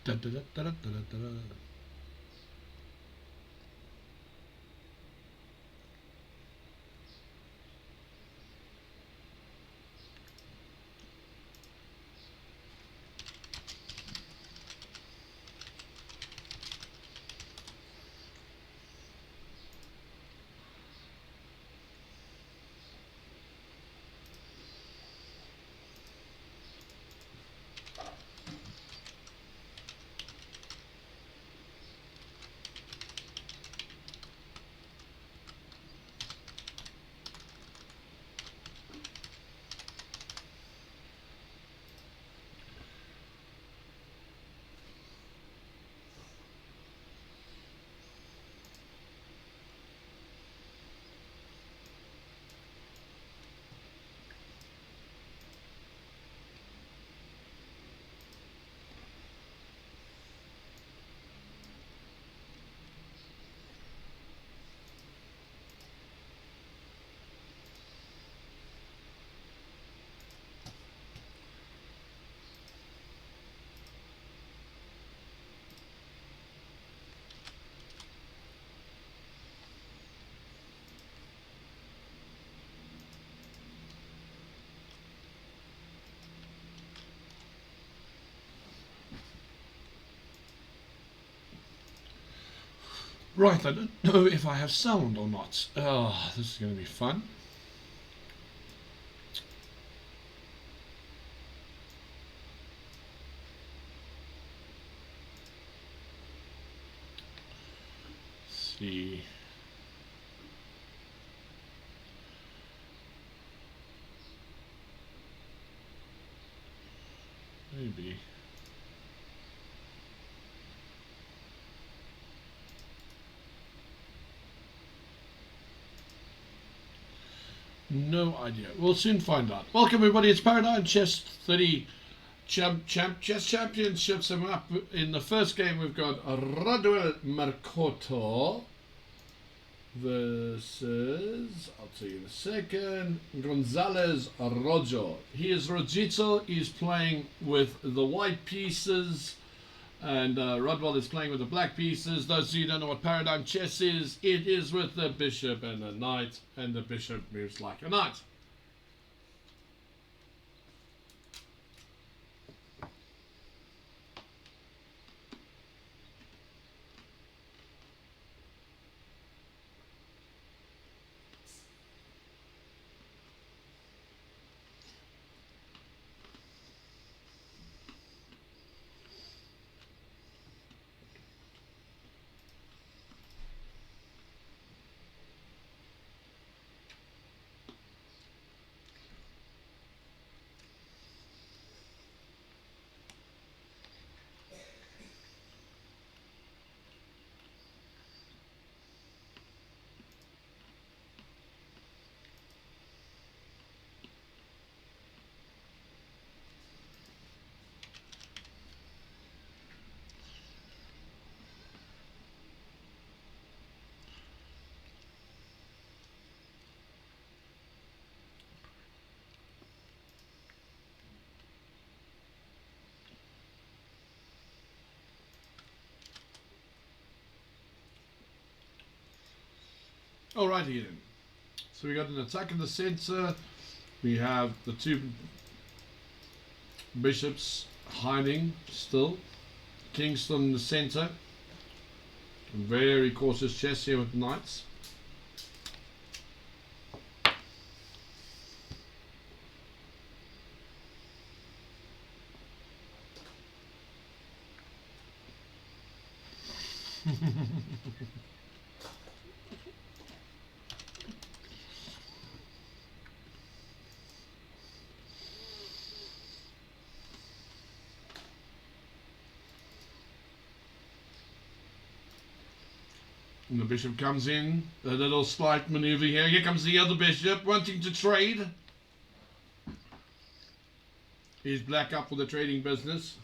Da, da, da, da, da, da, da. Right, I don't know if I have sound or not. Oh, this is going to be fun. Let's see. Maybe. No idea. We'll soon find out. Welcome everybody, it's Paradigm Chess30 Chess Championships. And up in the first game we've got Raduel Mercato versus, I'll tell you in a second, Gonzalez Rojo. He is Rojito, he's playing with the white pieces, and Rodwell is playing with the black pieces. Those of you who don't know what Paradigm Chess is, it is with the bishop and the knight, and the bishop moves like a knight. Alrighty then. So we got an attack in the center. We have the two bishops hiding still. Kingston in the center. Very cautious chess here with knights. And the bishop comes in, a little slight maneuver here. Here comes the other bishop wanting to trade. He's black up for the trading business.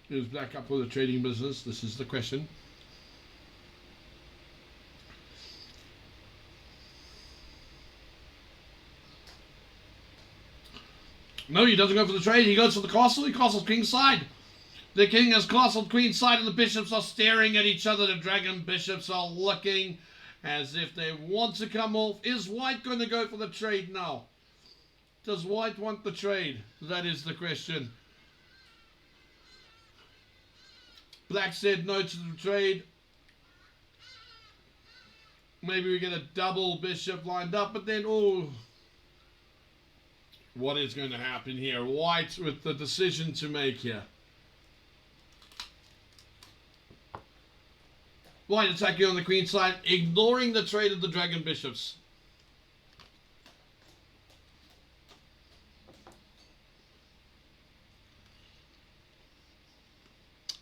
Is black up for the trading business? This is the question. No, he doesn't go for the trade. He goes for the castle. He castles kingside. The king has castled queenside and the bishops are staring at each other. The dragon bishops are looking as if they want to come off. Is white going to go for the trade now? Does white want the trade? That is the question. Black said no to the trade. Maybe we get a double bishop lined up, but then, oh, what is going to happen here? White with the decision to make here. White attacking on the queen side, ignoring the trade of the dragon bishops.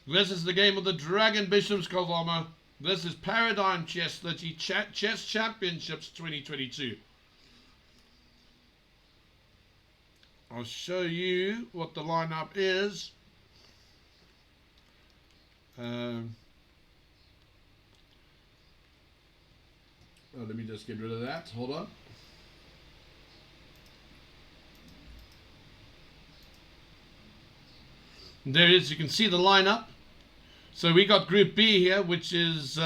This is the game of the dragon bishops, Kovama. This is Paradigm Chess30 Chess Championships 2022. I'll show you what the lineup is. Let me just get rid of that. Hold on. There it is. You can see the lineup. So we got Group B here, which is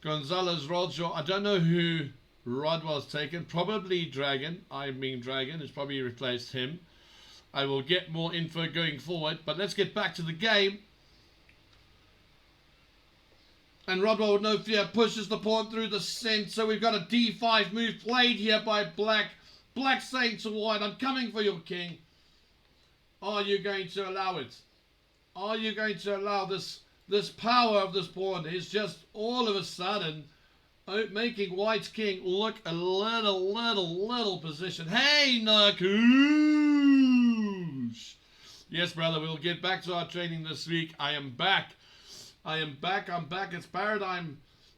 Gonzalez, Roger. I don't know who Rodwell's taken. Probably Dragon. I mean Dragon has probably replaced him. I will get more info going forward. But let's get back to the game. And Rodwell with no fear pushes the pawn through the center. So we've got a d5 move played here by Black. Black saying to White, I'm coming for your king. Are you going to allow it? Are you going to allow this power of this pawn? Is just all of a sudden making White's king look a little position. Hey, Nakush! Yes, brother, we'll get back to our training this week. I am back. I'm back. It's Paradigm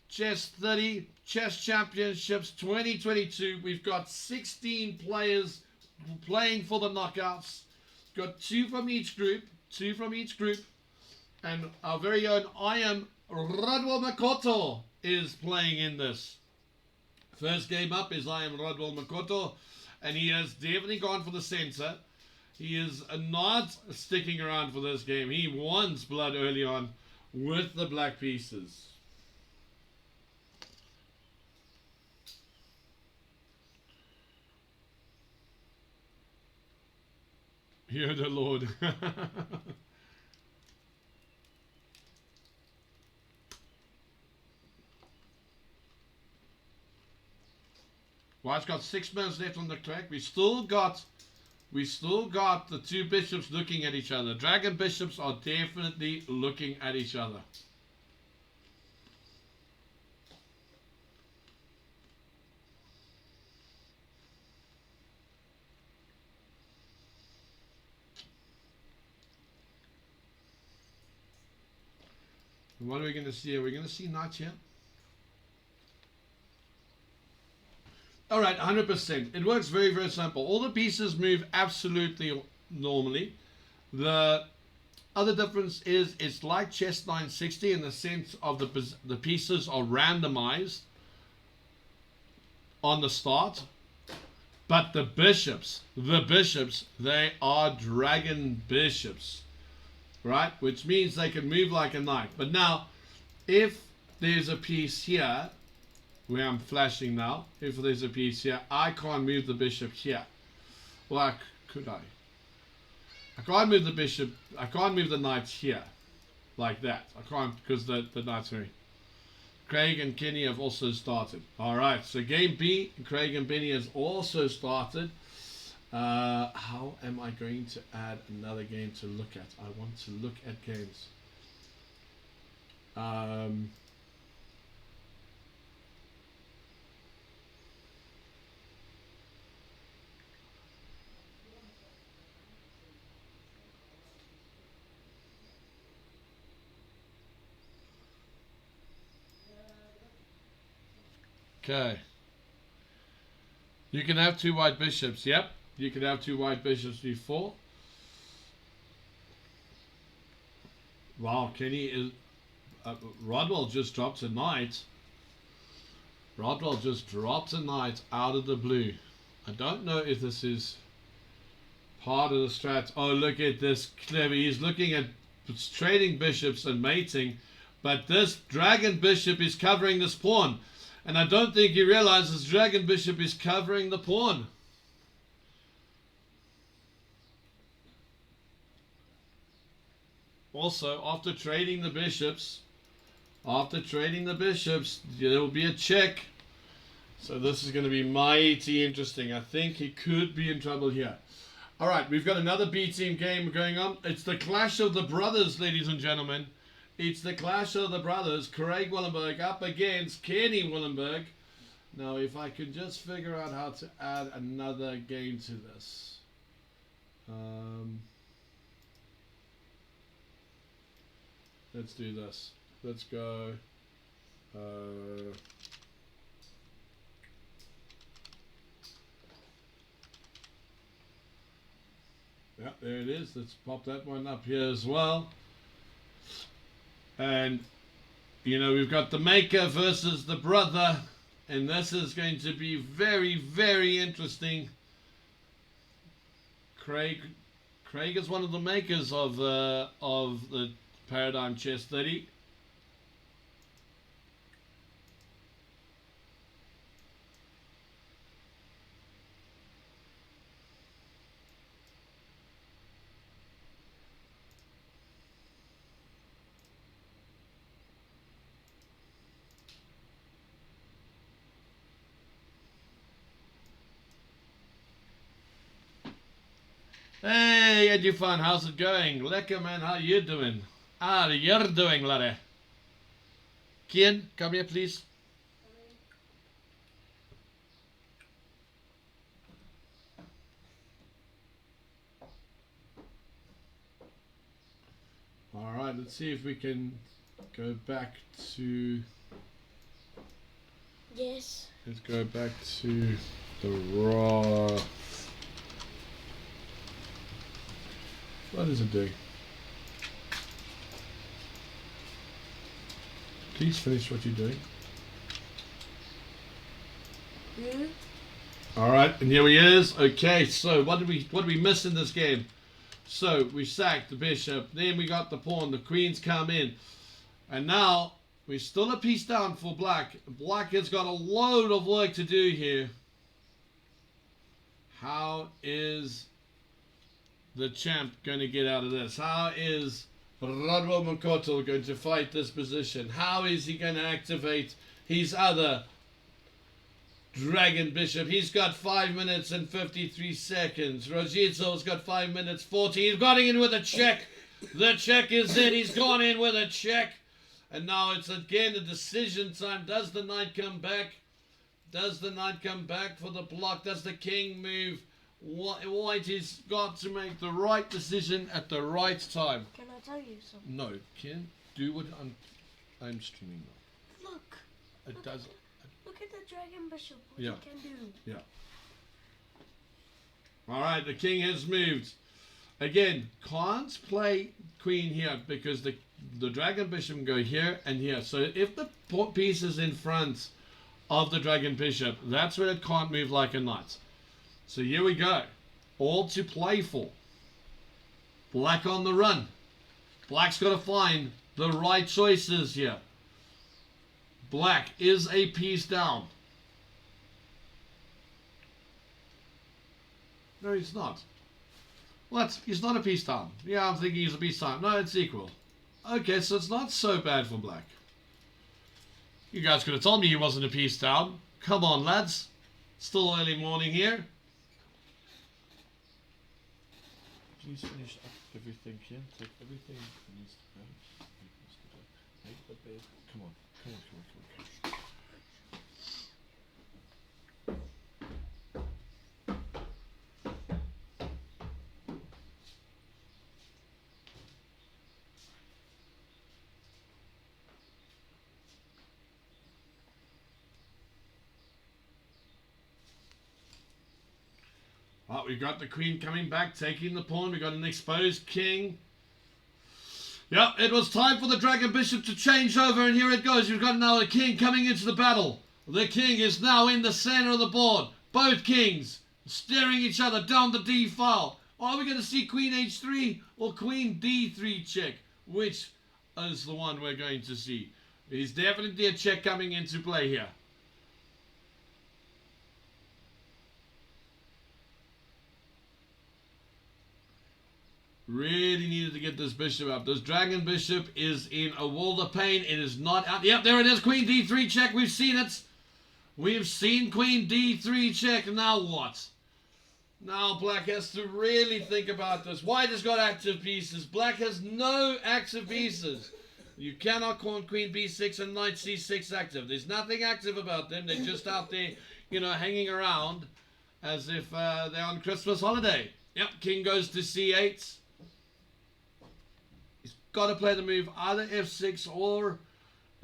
Chess30 Chess Championships 2022. We've got 16 players playing for the knockouts. Got two from each group. And our very own I am Rodwell Makoto is playing in this. First game up is I am Rodwell Makoto. And he has definitely gone for the center. He is not sticking around for this game. He wants blood early on with the black pieces. Hear the Lord. White's got 6 minutes left on the track. We still got the two bishops looking at each other. Dragon bishops are definitely looking at each other. What are we going to see? Are we going to see knights here? Alright, 100%. It works very, very simple. All the pieces move absolutely normally. The other difference is it's like Chess 960 in the sense of the pieces are randomized on the start. But the bishops, they are dragon bishops. Right? Which means they can move like a knight. But now, if there's a piece here, where I'm flashing now, if there's a piece here, I can't move the bishop here. Well, could I? I can't move the bishop, I can't move the knight here. Like that. I can't, because the knight's very... Craig and Kenny have also started. Alright, so game B, Craig and Benny has also started. How am I going to add another game to look at? I want to look at games. Okay. You can have two white bishops. Yep. You can have two white bishops before. Wow, Kenny is... Rodwell just dropped a knight. Rodwell just dropped a knight out of the blue. I don't know if this is part of the strat. Oh, look at this clever. He's looking at trading bishops and mating, but this dragon bishop is covering this pawn. And I don't think he realizes dragon bishop is covering the pawn. Also, after trading the bishops, there will be a check. So this is going to be mighty interesting. I think he could be in trouble here. All right, we've got another B-team game going on. It's the clash of the brothers, ladies and gentlemen. It's the clash of the brothers. Craig Willenberg up against Kenny Willenberg. Now, if I could just figure out how to add another game to this. Let's do this. Let's go. Yeah, there it is. Let's pop that one up here as well. And, you know, we've got the maker versus the brother. And this is going to be very, very interesting. Craig is one of the makers of the Paradigm Chess30. Hey, Edufan, how's it going? Lekker, man, how you doing? How you're doing, laddie? Kian, come here, please. All right, let's see if we can go back to... Yes. Let's go back to the raw... What is it doing? Please finish what you're doing. All right, and here he is. Okay, so what did we miss in this game? So we sacked the bishop, then we got the pawn, the queens come in, and now we're still a piece down for black. Black has got a load of work to do here. How is the champ going to get out of this? How is Rodwell Makoto going to fight this position? How is he going to activate his other dragon bishop? He's got 5 minutes and 53 seconds. Rojito's got 5 minutes 40. He's got in with a check. The check is in. He's gone in with a check. And now it's again a decision time. Does the knight come back? Does the knight come back for the block? Does the king move? White has got to make the right decision at the right time. Can I tell you something? No, Ken, do what I'm streaming now. Look. Look at the dragon bishop. What Yeah. he can do. Yeah. All right, the king has moved. Again, can't play queen here because the dragon bishop can go here and here. So if the piece is in front of the dragon bishop, that's when it can't move like a knight. So here we go. All to play for. Black on the run. Black's got to find the right choices here. Black is a piece down. No, he's not. What? He's not a piece down. Yeah, I'm thinking he's a piece down. No, it's equal. Okay, so it's not so bad for black. You guys could have told me he wasn't a piece down. Come on, lads. Still early morning here. Please finish up everything here. Take everything that needs to go. Make the bed. Come on. Come on, come on, come on, come on. Oh, we've got the queen coming back, taking the pawn. We've got an exposed king. Yep, it was time for the dragon bishop to change over, and here it goes. We've got now a king coming into the battle. The king is now in the center of the board. Both kings staring each other down the d file. Are we going to see queen h3 or queen d3 check? Which is the one we're going to see? There's definitely a check coming into play here. Really needed to get this bishop up. This dragon bishop is in a world of pain. It is not out. Yep, there it is. Queen d3 check. We've seen it. We've seen queen d3 check. Now what? Now black has to really think about this. White has got active pieces. Black has no active pieces. You cannot call queen b6 and knight c6 active. There's nothing active about them. They're just out there, you know, hanging around as if they're on Christmas holiday. Yep, king goes to c8. He's got to play the move either f6 or...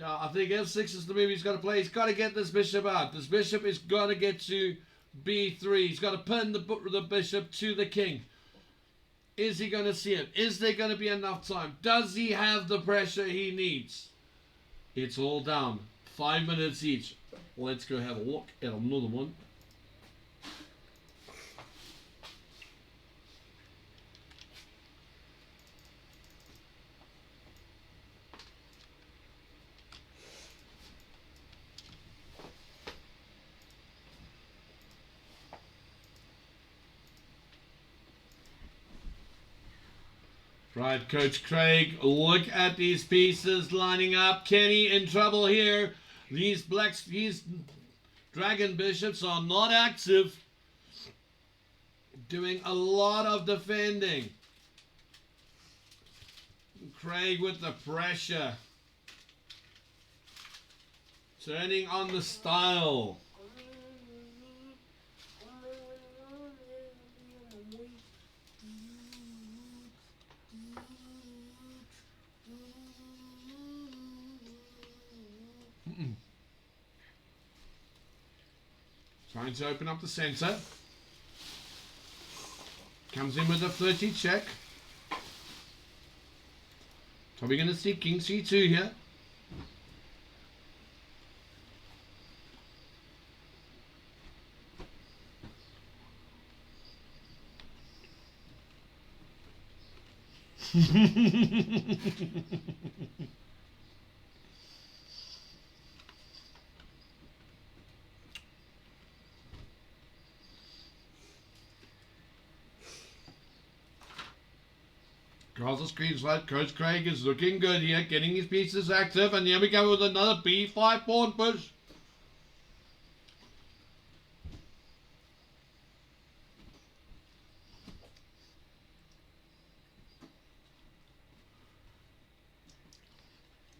I think f6 is the move he's got to play. He's got to get this bishop out. This bishop is got to get to b3. He's got to pin the bishop to the king. Is he going to see it? Is there going to be enough time? Does he have the pressure he needs? It's all down. 5 minutes each. Let's go have a look at another one. Right, Coach Craig, look at these pieces lining up. Kenny in trouble here. These dragon bishops are not active. Doing a lot of defending. Craig with the pressure. Turning on the style. Trying to open up the center. Comes in with a 30 check. So we're going to see king c2 here. Across the screen slide, Coach Craig is looking good here, getting his pieces active, and here we go with another b5 pawn push.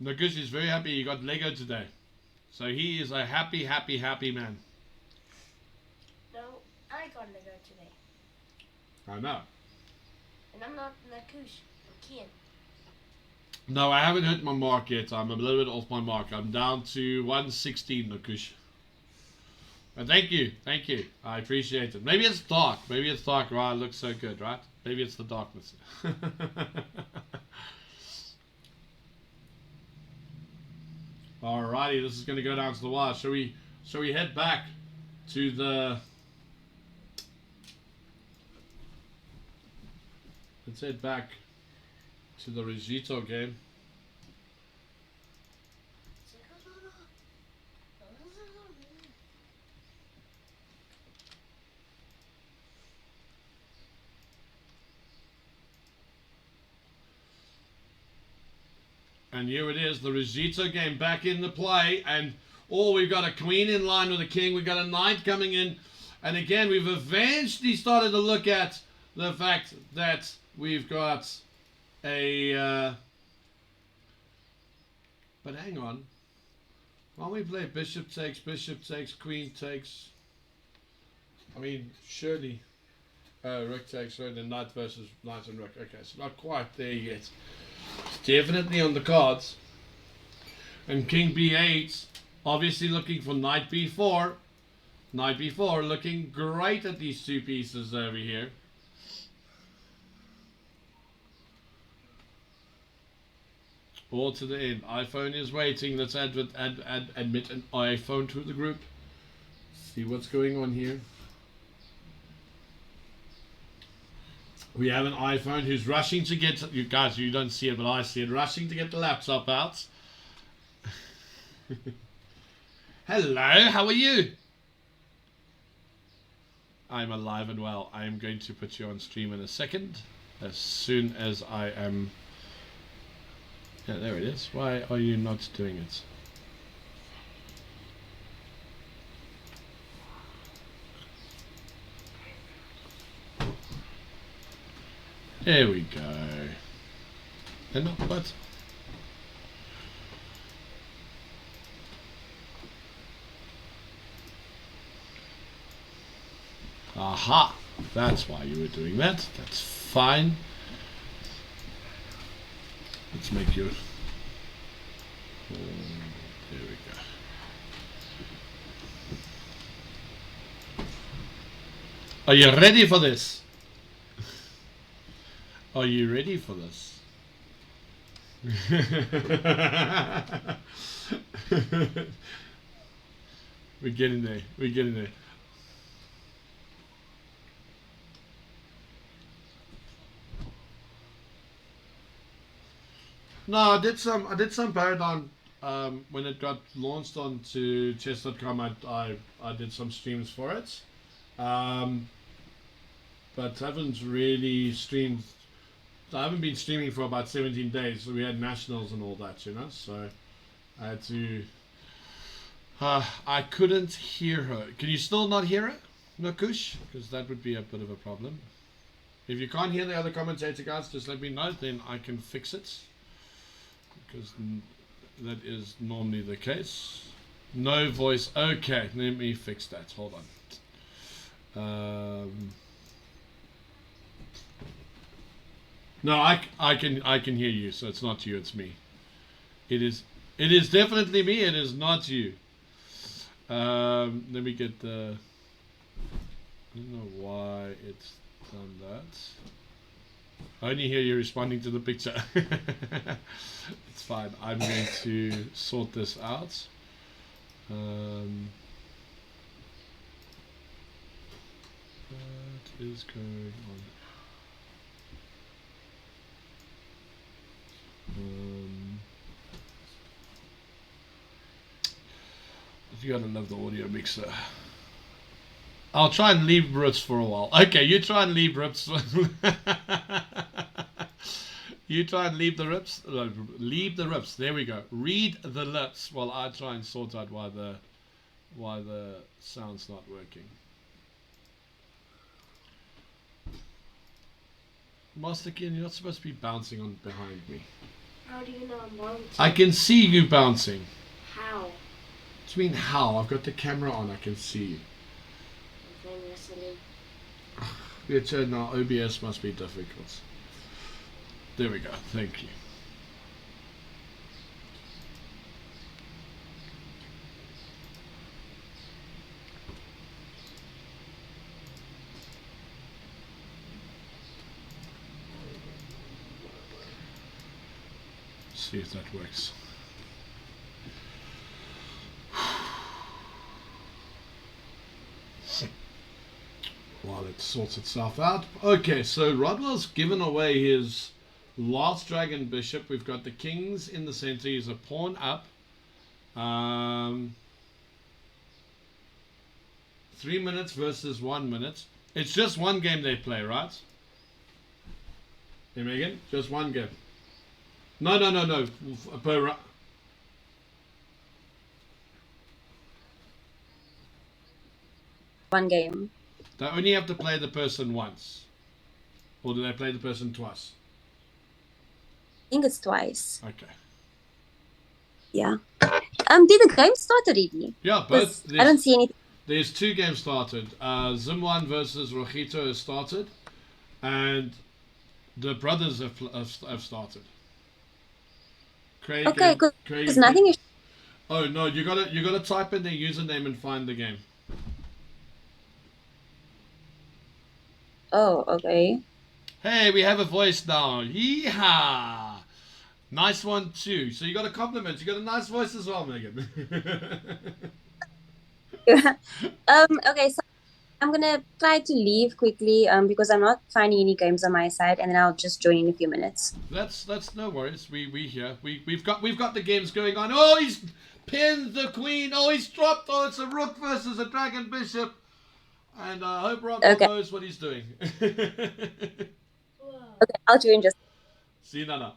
Nukush is very happy he got Lego today. So he is a happy, happy, happy man. No, I got Lego today. I know. And I'm not Nakush. I'm Kian. No, I haven't hit my mark yet. I'm a little bit off my mark. I'm down to 116, Nukush. But thank you. Thank you. I appreciate it. Maybe it's dark. Maybe it's dark. Right, it looks so good, right? Maybe it's the darkness. Alrighty, this is going to go down to the wire. Shall we head back to the... Let's head back to the Regito game. And here it is, the Regito game back in the play. And we've got a queen in line with a king. We've got a knight coming in. And again, we've eventually started to look at the fact that we've got a... but hang on. Why don't we play bishop takes, queen takes? I mean, surely... rook takes, so then knight versus knight and rook. Okay, so not quite there yet. It's definitely on the cards. And king b8, obviously looking for knight b4. Knight b4 looking great at these two pieces over here. All to the end. iPhone is waiting. Let's admit an iPhone to the group. See what's going on here. We have an iPhone who's rushing to get, you guys, you don't see it, but I see it, rushing to get the laptop out. Hello, how are you? I'm alive and well. I am going to put you on stream in a second. As soon as I am... Yeah, there it is. Why are you not doing it? There we go. And not what? Aha! That's why you were doing that. That's fine. Let's make you... there we go. Are you ready for this? Are you ready for this? We're getting there. We're getting there. No, I did some Paradigm when it got launched onto Chess.com. I did some streams for it, but haven't really streamed. I haven't been streaming for about 17 days. So we had nationals and all that, you know. So I had to. I couldn't hear her. Can you still not hear her, Nakush? Because that would be a bit of a problem. If you can't hear the other commentator, guys, just let me know. Then I can fix it. Because that is normally the case. No voice. Okay, let me fix that. Hold on. No, I can hear you. So it's not you. It's me. It is definitely me. It is not you. Let me get the. I don't know why it's done that. I only hear you responding to the picture. It's fine. I'm going to sort this out. What is going on? You gotta love the audio mixer. I'll try and leave Rips for a while. Okay, you try and leave Rips. You try and leave the Rips. Leave the Rips. There we go. Read the lips while I try and sort out why the sound's not working. Master Ken, you're not supposed to be bouncing on behind me. How do you know I'm bouncing? I can see you bouncing. How? What do you mean how? I've got the camera on. I can see you. I'm playing wrestling. Yeah, now OBS must be difficult. There we go. Thank you. See if that works. While it sorts itself out. Okay, so Rodwell's given away his last dragon bishop. We've got the kings in the center. He's a pawn up. 3 minutes versus 1 minute. It's just one game they play, right? Hey, Megan? Just one game. No. Per one game. They only have to play the person once. Or do they play the person twice? I think it's twice. Okay. Yeah. Did the game start already? Yeah, both. I don't see anything. There's 2 games started. Zimwan versus Rojito has started. And the brothers have started. Craig Okay, good. There's nothing. Oh no, you gotta type in their username and find the game. Oh, okay. Hey, we have a voice now. Yeehaw! Nice one too. So you got a compliment. You got a nice voice as well, Megan. Okay, so I'm gonna try to leave quickly because I'm not finding any games on my side, and then I'll just join in a few minutes. That's no worries. We here. We've got the games going on. Oh, he's pinned the queen. Oh, he's dropped. Oh, it's a rook versus a dragon bishop. And I hope Rodwell Okay, knows what he's doing. Whoa. okay, I'll join just. See, Nana.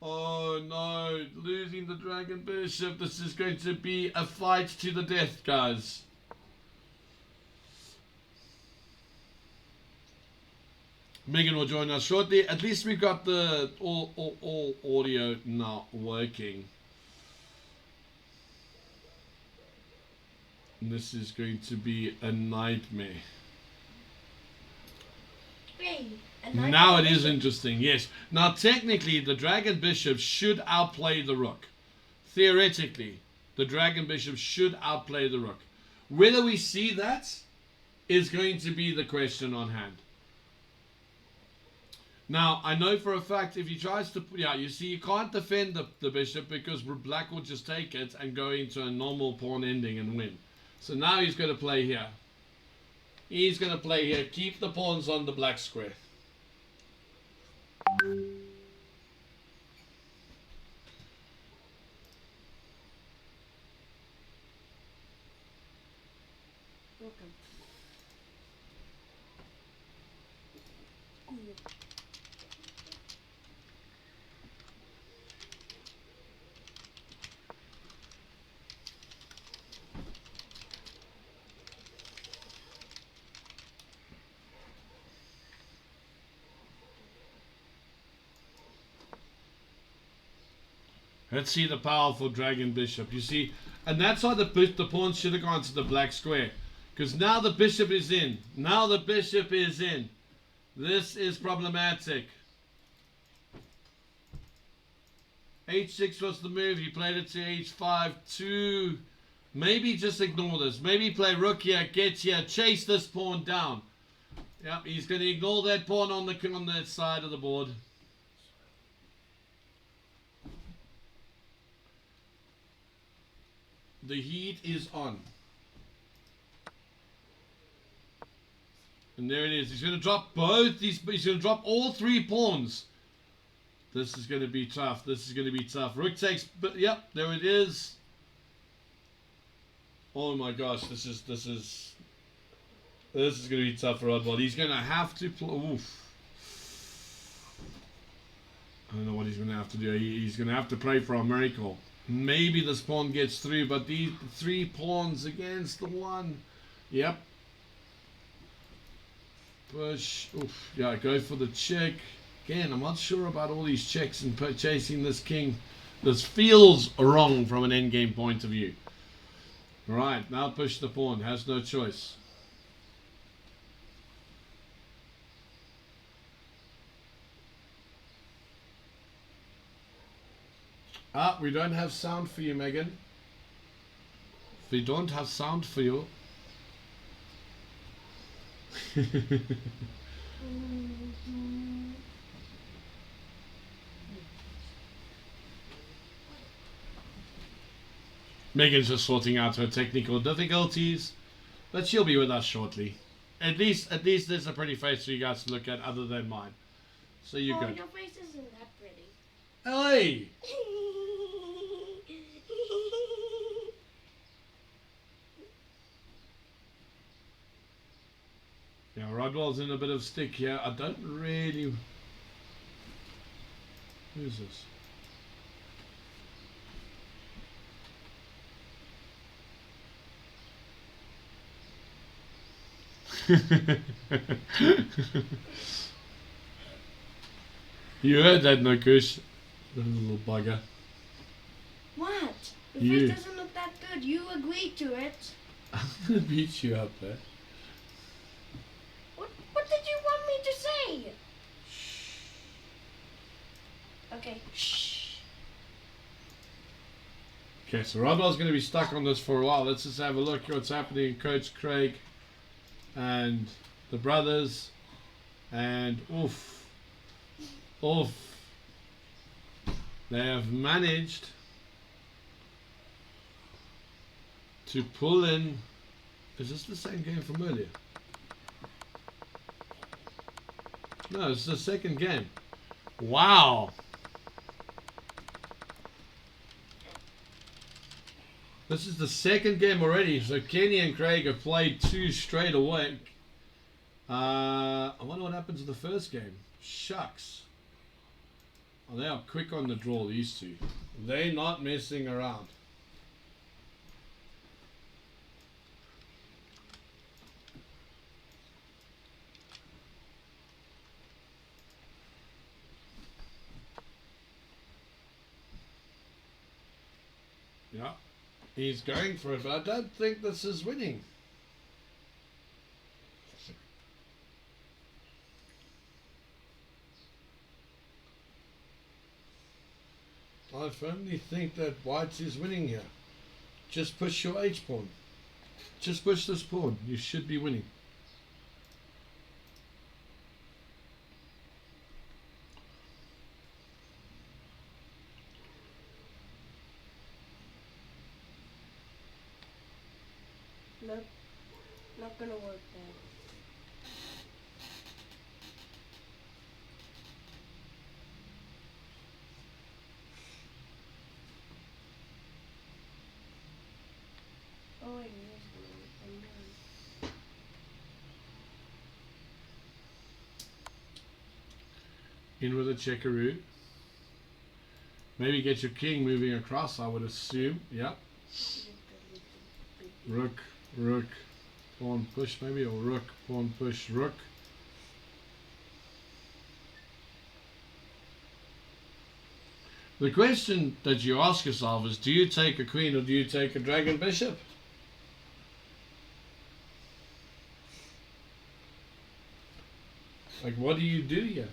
Oh no, losing the dragon bishop. This is going to be a fight to the death, guys. Megan will join us shortly. At least we've got the all audio now working. And this is going to be a nightmare. Hey, Now it is interesting, yes. Now technically the dragon bishop should outplay the rook. Theoretically, the dragon bishop should outplay the rook. Whether we see that is going to be the question on hand. Now, I know for a fact if he tries to, you see, you can't defend the bishop because black will just take it and go into a normal pawn ending and win. So now he's going to play here. He's going to play here, keep the pawns on the black square. Let's see the powerful dragon bishop. You see, and that's why the pawn should have gone to the black square. Because now the bishop is in. Now the bishop is in. This is problematic. H6 was the move. He played it to H5. 2. Maybe just ignore this. Maybe play rook here, get here, chase this pawn down. Yep, he's going to ignore that pawn on the side of the board. The heat is on. And there it is. He's going to drop both these. He's going to drop all three pawns. This is going to be tough. This is going to be tough. Rook takes. But yep, there it is. Oh my gosh, this is going to be tough for Rodwell. He's going to have to play. Oof. I don't know what he's going to have to do. He's going to have to pray for a miracle. Maybe this pawn gets through, but these 3 pawns against the 1. Yep. Push. Oof. Yeah, go for the check. Again, I'm not sure about all these checks and chasing this king. This feels wrong from an endgame point of view. Right, now push the pawn. Has no choice. Ah, we don't have sound for you, Megan. We don't have sound for you. Megan's just sorting out her technical difficulties, but she'll be with us shortly. At least there's a pretty face for you guys to look at other than mine. So you're good. Your face isn't that pretty. Hey! Yeah, Rodwell's in a bit of stick here. I don't really... Who's this? You heard that, no Kush? Little bugger. What? Your You. face doesn't look that good. You agreed to it. I'm gonna beat you up, eh? What did you want me to say? Okay. Shh. Okay, so Rodwell's going to be stuck on this for a while. Let's just have a look at what's happening. Coach Craig and the brothers. And oof. They have managed to pull in Is this the same game from earlier? No, it's the second game. Wow. This is the second game already. So Kenny and Craig have played 2 straight away. I wonder what happens in the first game. Shucks. Oh, they are quick on the draw, these two. They're not messing around. Yeah, he's going for it, but I don't think this is winning. I firmly think that White is winning here. Just push your H pawn. Just push this pawn. You should be winning. Nope. Not gonna work then. Oh, wait, it is gonna work. I'm done. In with a checkaroo. Maybe get your king moving across, I would assume. Yeah. Rook, rook, pawn push maybe, or rook, pawn push, rook. The question that you ask yourself is, do you take a queen or do you take a dragon bishop? Like, what do you do here?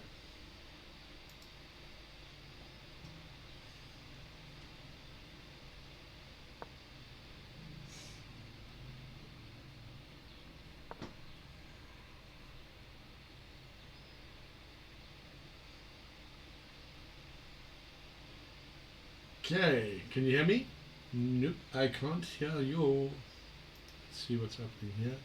Okay, can you hear me? Nope, I can't hear you. Let's see what's happening here.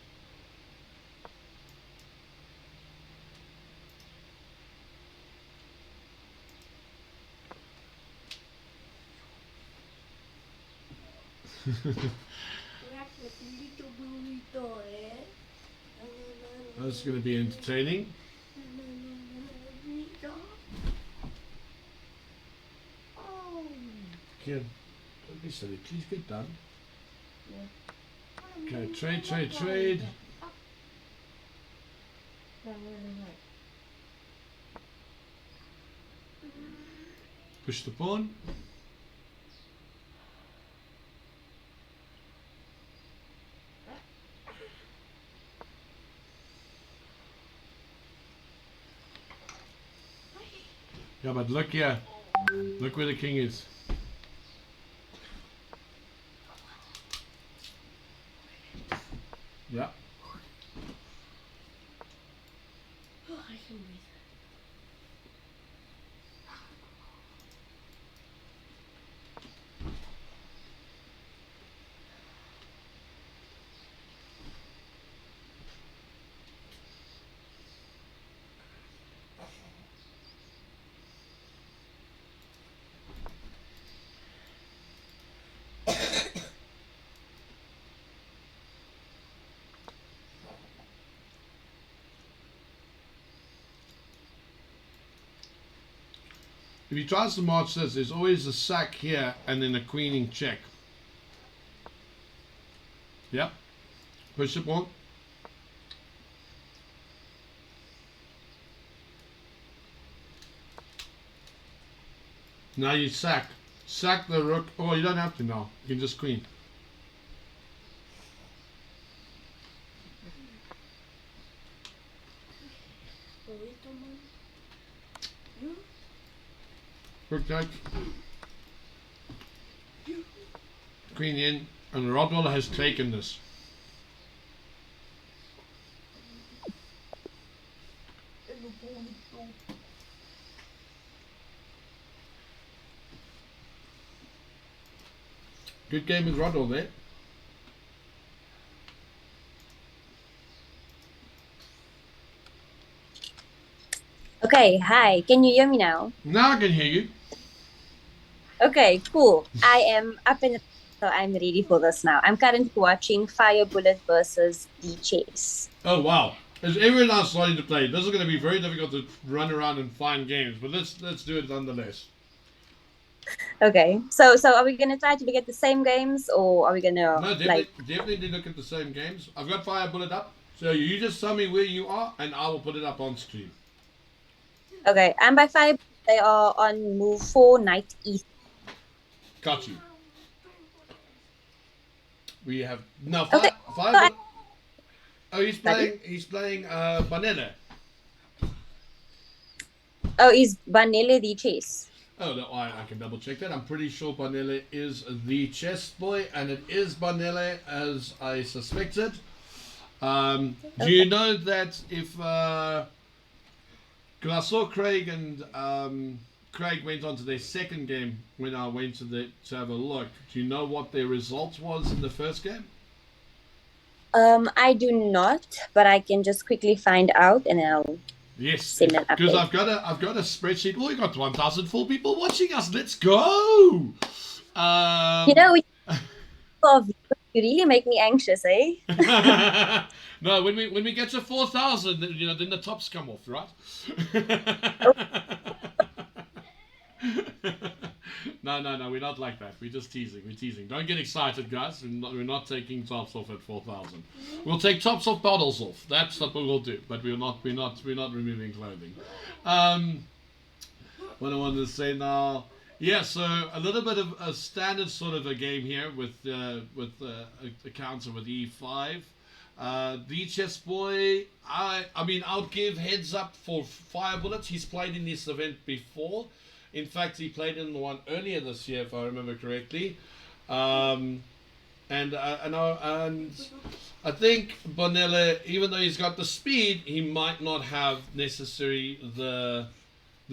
That's going to be entertaining. Kid, don't be silly. Please get done. Okay, trade, trade, trade. Push the pawn. Yeah, but look here. Look where the king is. Yeah. Oh, I can breathe. If he tries to march this, there's always a sack here and then a queening check. Yep. Push the pawn. Now you sack. Sack the rook. Oh, you don't have to now. You can just queen. Rook take. Queen in. And Rodwell has taken this. Good game with Rodwell there. Okay, hi. Can you hear me now? Now I can hear you. Okay, cool. I am up and so I'm ready for this now. I'm currently watching Fire Bullet versus the Chase. Oh wow. As everyone else starting to play, this is going to be very difficult to run around and find games, but let's do it nonetheless. Okay, so are we gonna try to get the same games, or are we gonna No, definitely look at the same games. I've got Fire Bullet up, so you just tell me where you are, and I will put it up on stream. Okay, and by Fire they are on move 4, Knight E. Got you. We have no Okay, Fire so Bullet. Oh, he's playing Banele. oh, is Vanille the Chase? Oh, no, I can double check that. I'm pretty sure Banele is the chess boy, and it is Banele as I suspected. Do you know that if because I saw Craig and Craig went on to their second game when I went to have a look. Do you know what their result was in the first game? I do not, but I can just quickly find out and then I'll Yes, send an because update. I've got a spreadsheet. Oh, we got 1,004 people watching us. Let's go. You know, you really make me anxious, eh? No, when we get to 4,000, then the tops come off, right? Oh, No, we're not like that. We're just teasing. We're teasing. Don't get excited, guys. We're not taking tops off at 4,000. We'll take tops off, bottles off. That's what we'll do. But we're not removing clothing. What I wanted to say now. Yeah, so a little bit of a standard sort of a game here with a counter with E5. The chess boy, I mean, I'll give heads up for Fire Bullets. He's played in this event before. In fact, he played in the one earlier this year, if I remember correctly. And I think Bonella, even though he's got the speed, he might not have necessarily the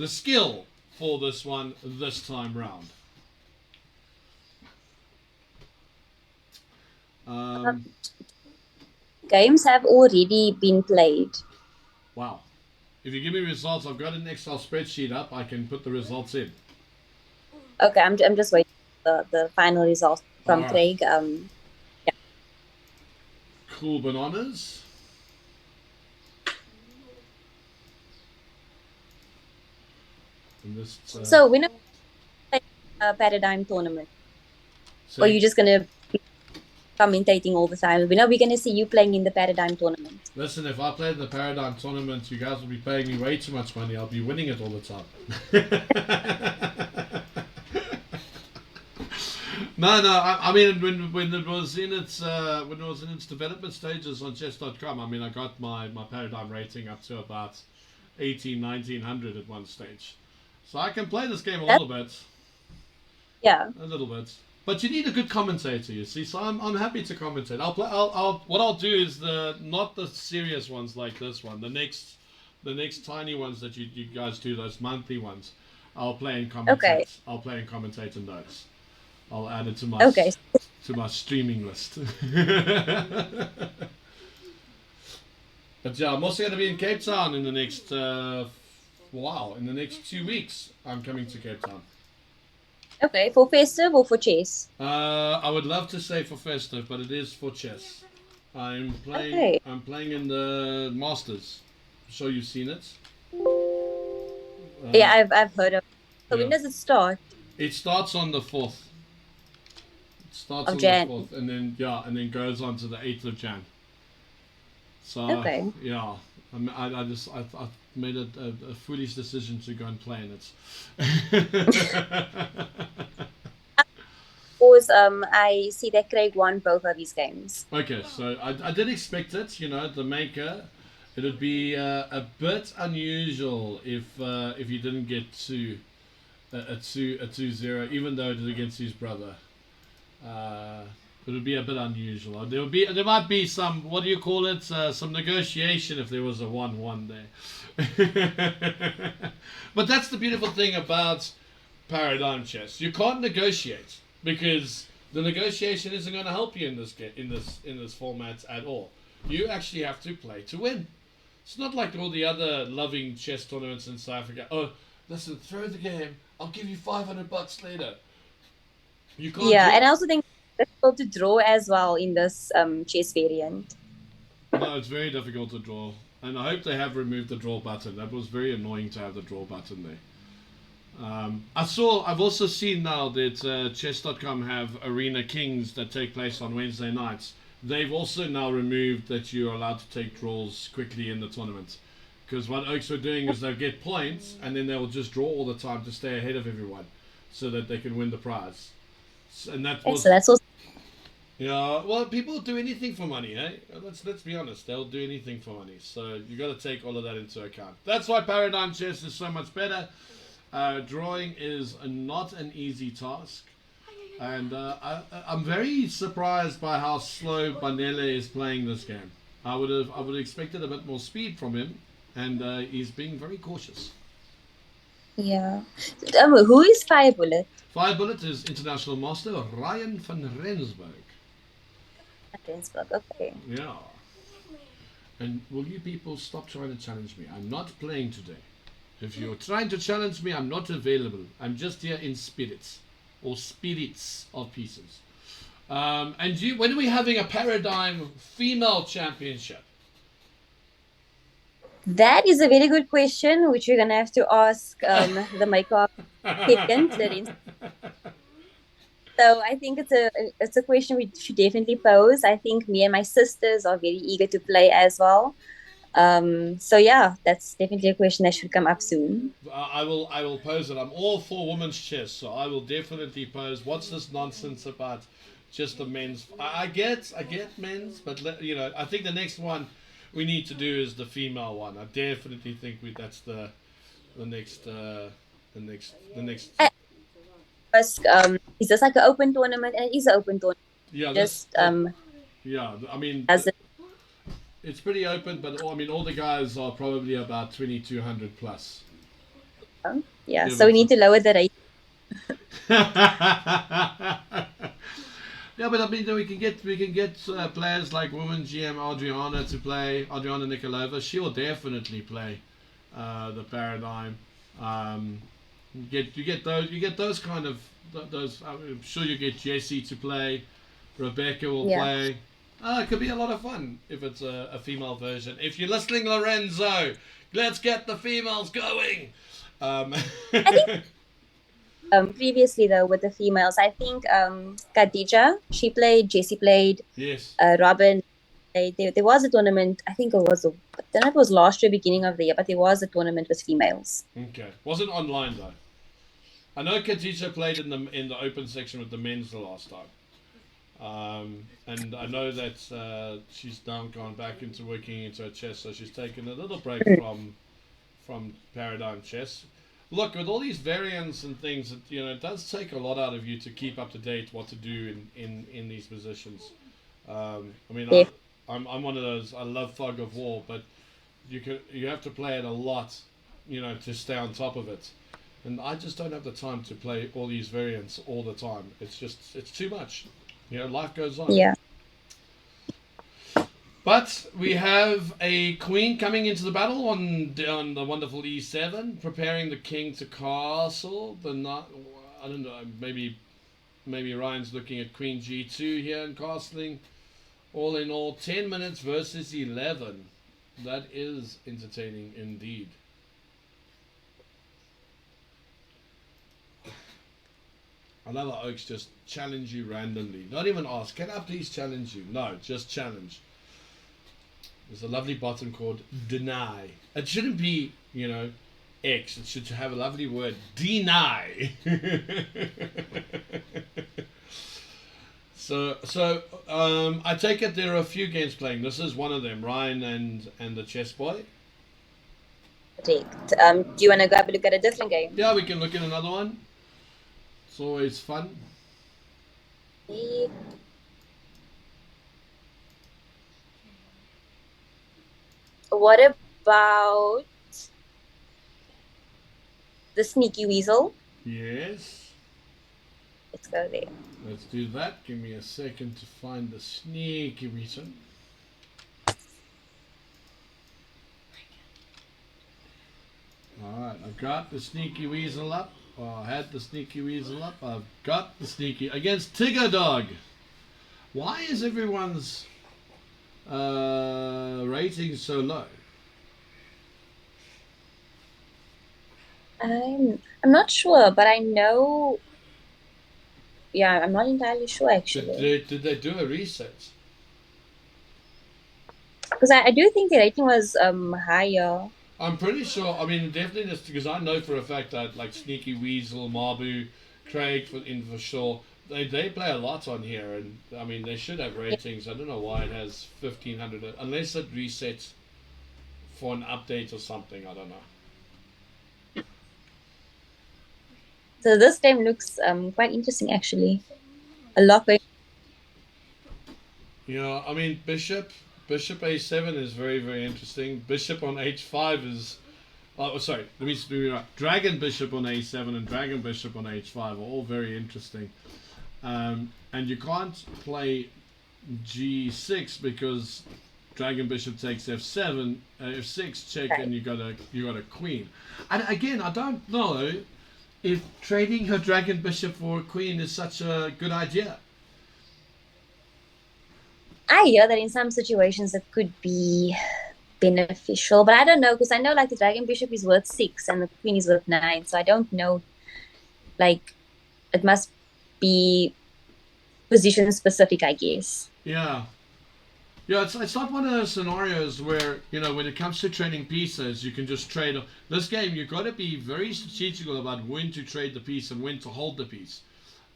skill for this one this time round. games have already been played. Wow. If you give me results, I've got an Excel spreadsheet up. I can put the results in. Okay, I'm just waiting for the final results from Alright. Craig. Yeah. Cool bananas. And this, So we're not playing a Paradigm tournament, or you just gonna be commentating all the time? We know we're gonna see you playing in the Paradigm tournament. Listen, if I played in the Paradigm tournament, you guys will be paying me way too much money. I'll be winning it all the time. No. I mean, when it was in its development stages on chess.com, I mean, I got my Paradigm rating up to about 1900 at one stage, so I can play this game a little bit. Yeah. A little bit. But you need a good commentator, you see. So I'm happy to commentate. What I'll do is not the serious ones like this one. The next tiny ones that you guys do, those monthly ones. I'll play and commentate. Okay. I'll play and commentate on those. I'll add it to my streaming list. But yeah, I'm also going to be in Cape Town in the next in the next 2 weeks. I'm coming to Cape Town. Okay, for festive or for chess? I would love to say for festive, but it is for chess. I'm playing. Okay. I'm playing in the Masters. I'm sure you've seen it. Yeah, I've heard of. So yeah. when does it start? It starts on the 4th. It starts on Jan. the 4th, and then goes on to the 8th of Jan. So Okay. yeah, I made a foolish decision to go and play in it. Because I see that Craig won both of these games. Okay, so I did expect it. You know, the maker. It would be a bit unusual if you didn't get a 2-0, even though it is against his brother. It would be a bit unusual. There might be some, what do you call it? Some negotiation if there was a 1-1 there. But that's the beautiful thing about Paradigm Chess. You can't negotiate because the negotiation isn't going to help you in this format at all. You actually have to play to win. It's not like all the other loving chess tournaments in South Africa. Oh, listen, throw the game. I'll give you $500 later. You can't Yeah, draw. and I also think it's difficult to draw as well in this chess variant. No, it's very difficult to draw. And I hope they have removed the draw button. That was very annoying to have the draw button there. I've also seen now that chess.com have Arena Kings that take place on Wednesday nights. They've also now removed that you're allowed to take draws quickly in the tournament. Because what Oaks are doing is they'll get points and then they'll just draw all the time to stay ahead of everyone so that they can win the prize. And that Okay, was. so that's also Yeah, well, people do anything for money, eh? Let's be honest. They'll do anything for money. So you got to take all of that into account. That's why Paradigm Chess is so much better. Drawing is not an easy task, and I'm very surprised by how slow Banele is playing this game. I would have expected a bit more speed from him, and he's being very cautious. yeah. Who is Fire Bullet? Fire Bullet is international master Ryan van Rensburg. Rensburg, okay. Yeah. And will you people stop trying to challenge me? I'm not playing today. If you're trying to challenge me, I'm not available. I'm just here in spirits. Or spirits of pieces. And when are we having a Paradigm female championship? That is a very good question, which we're gonna have to ask the makeup second, Lorenzo. So I think it's a question we should definitely pose. I think me and my sisters are very eager to play as well. So yeah, that's definitely a question that should come up soon. I will pose it. I'm all for women's chess, so I will definitely pose. What's this nonsense about just the men's? I get men's, but I think the next one we need to do is the female one. I definitely think that's the next. Ask, is this like an open tournament? And it is an open tournament. Yeah, Just yeah. I mean, as it's pretty open, but all the guys are probably about 2,200 plus. Yeah, so we need to lower the rate. Yeah, but I mean, we can get players like women's GM Adriana to play. Adriana Nikolova, she will definitely play the Paradigm. You get those kind of those. I'm sure you get Jessie to play. Rebecca will play. It could be a lot of fun if it's a female version. If you're listening, Lorenzo, let's get the females going. I think, previously though with the females, I think Khadija, she played, Jessie played, yes, Robin. There was a tournament. I think it was I don't know if it was last year, beginning of the year, but there was a tournament with females. Okay, wasn't online though. I know Khadija played in the open section with the men's the last time. And I know that she's now gone back into working into her chess, so she's taken a little break from Paradigm Chess. Look, with all these variants and things, it does take a lot out of you to keep up to date what to do in these positions. I'm one of those. I love Fog of War, but you have to play it a lot, to stay on top of it. And I just don't have the time to play all these variants all the time. It's too much. Life goes on. Yeah. But we have a queen coming into the battle on the wonderful e7, preparing the king to castle. I don't know. Maybe Ryan's looking at queen g2 here and castling. All in all, 10 minutes versus 11. That is entertaining indeed. I love how Oaks just challenge you randomly. Not even ask, can I please challenge you? No, just challenge. There's a lovely button called deny. It shouldn't be, X. It should have a lovely word, deny. So I take it there are a few games playing. This is one of them, Ryan and the chess boy. Correct. Do you want to go have a look at a different game? Yeah, we can look at another one. It's always fun. What about the Sneaky Weasel? Yes. Let's go there. Let's do that. Give me a second to find the Sneaky Weasel. Alright, I've got the sneaky weasel up. I had the sneaky weasel up. I've got the sneaky against Tigger Dog. Why is everyone's rating so low? I'm not sure, but I know. Yeah, I'm not entirely sure actually, Did they do a reset? because I do think the rating was higher. I'm pretty sure. I mean, definitely just because I know for a fact that like Sneaky Weasel, Mabu, Craig for sure. They play a lot on here, and I mean they should have ratings. I don't know why it has 1,500 unless it resets for an update or something. I don't know. So this game looks quite interesting actually. A lot going. Yeah, I mean Bishop A7 is very interesting. Bishop on H5 is. Oh, sorry. Let me be right. Dragon Bishop on A7 and Dragon Bishop on H5 are all very interesting. And you can't play G6 because Dragon Bishop takes F7, F6 check, Right. and you got a queen. And again, I don't know if trading her Dragon Bishop for a queen is such a good idea. I hear that in some situations it could be beneficial, but I don't know because I know like the Dragon Bishop is worth 6 and the Queen is worth 9, so I don't know. Like it must be position specific, I guess. Yeah. Yeah, it's not one of those scenarios where, when it comes to trading pieces, you can just trade. This game, you've got to be very strategical about when to trade the piece and when to hold the piece.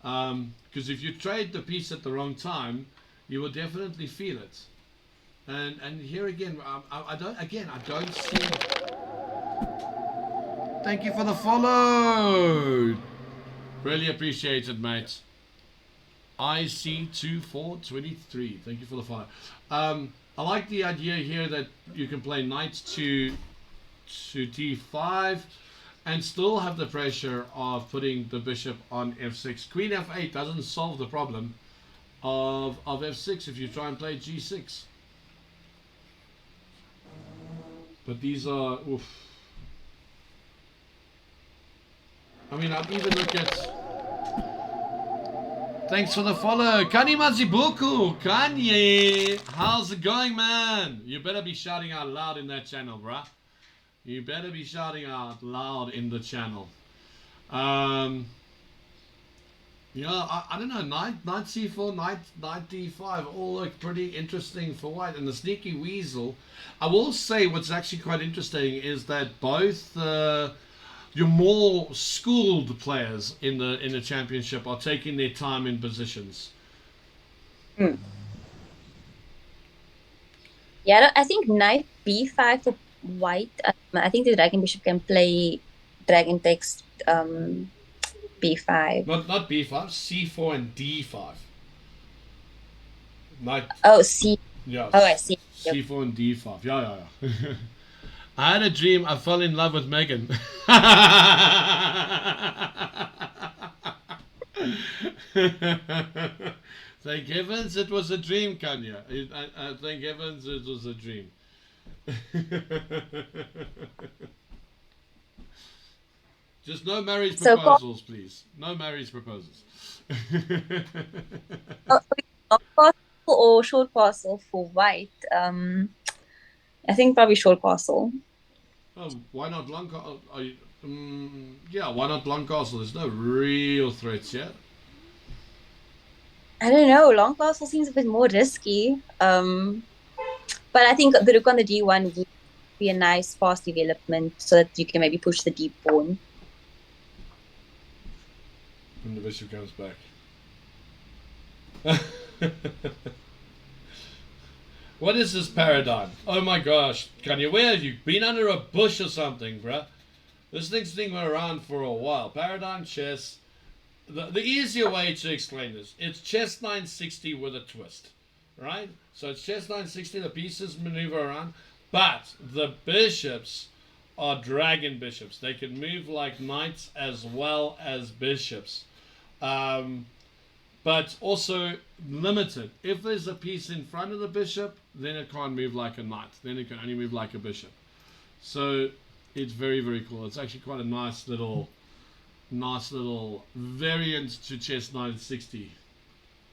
Because if you trade the piece at the wrong time, you will definitely feel it. And here again, I don't see. Thank you for the follow. Really appreciate it, mate. IC2423. Thank you for the follow. I like the idea here that you can play knight to d5 and still have the pressure of putting the bishop on f6. Queen f8 doesn't solve the problem of f6 if you try and play g6. But these are... Oof. I mean, I'd even look at... Thanks for the follow. Kanye Mazibuku. Kanye. How's it going, man? You better be shouting out loud in that channel, bruh. You better be shouting out loud in the channel. Yeah, I don't know. Knight c4, knight d5 all look pretty interesting for white. And the sneaky weasel. I will say what's actually quite interesting is that both... your more schooled players in the championship are taking their time in positions. Mm. Yeah, I think knight b5 for white. I think the Dragon Bishop can play Dragon takes b5. Not b5, c4 and d5. Knight. Oh, c. Yeah. Oh, I see. Yep. c4 and d5. Yeah. I had a dream. I fell in love with Megan. Thank heavens it was a dream, Kanya. Thank heavens it was a dream. Just no marriage proposals, please. No marriage proposals. Long castle or short castle for white? I think probably short castle. Oh, why not long castle? Yeah, why not long castle? There's no real threats yet. I don't know. Long castle seems a bit more risky. But I think the rook on the d1 would be a nice fast development so that you can maybe push the deep pawn. When the bishop comes back. What is this paradigm? Oh my gosh, Kanye, where have you been under a bush or something, bruh? This thing's been around for a while. Paradigm chess. The easier way to explain this, it's chess 960 with a twist, right? So it's chess 960, the pieces maneuver around, but the bishops are dragon bishops. They can move like knights as well as bishops. But also limited. If there's a piece in front of the bishop, then it can't move like a knight. Then it can only move like a bishop. So It's very, very cool. It's actually quite a nice little variant to chess 960.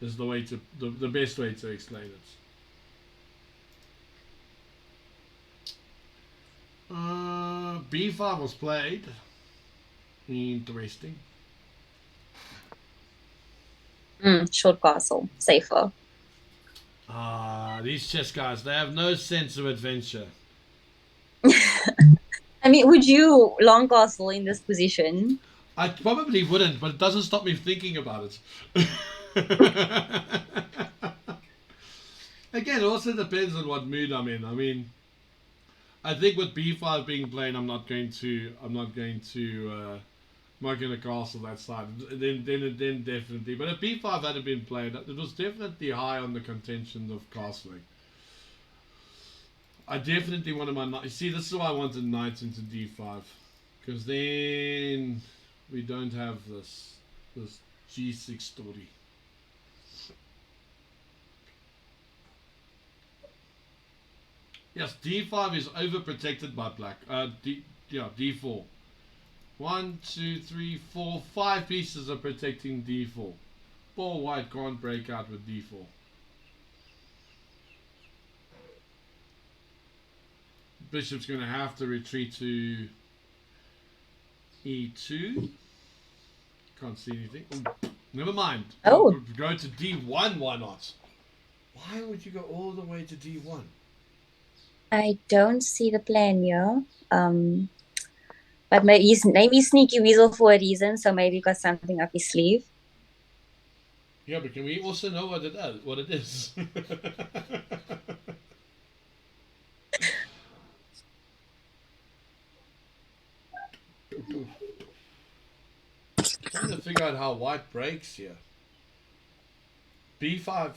Is the way to the best way to explain it. B5 was played. Interesting. Short castle, safer. These chess guys, they have no sense of adventure. I mean, would you long castle in this position? I probably wouldn't, but it doesn't stop me thinking about it. Again, it also depends on what mood I'm in. I mean, I think with B5 being played, I'm not going to mark in a castle that side. Then definitely. But if B5 hadn't been played, it was definitely high on the contention of castling. I definitely wanted my knight. See, this is why I wanted knights into D5, because then we don't have this G6 story. Yes, D5 is overprotected by black. D4. 1, 2, 3, 4, 5 pieces are protecting D4. Poor white can't break out with D4. Bishop's going to have to retreat to E2. Can't see anything. Oh, never mind. Oh. Go to D1, why not? Why would you go all the way to D1? I don't see the plan here. But maybe his name is Sneaky Weasel for a reason, so maybe he got something up his sleeve. Yeah, but can we also know what it is? Trying to figure out how white breaks here. B4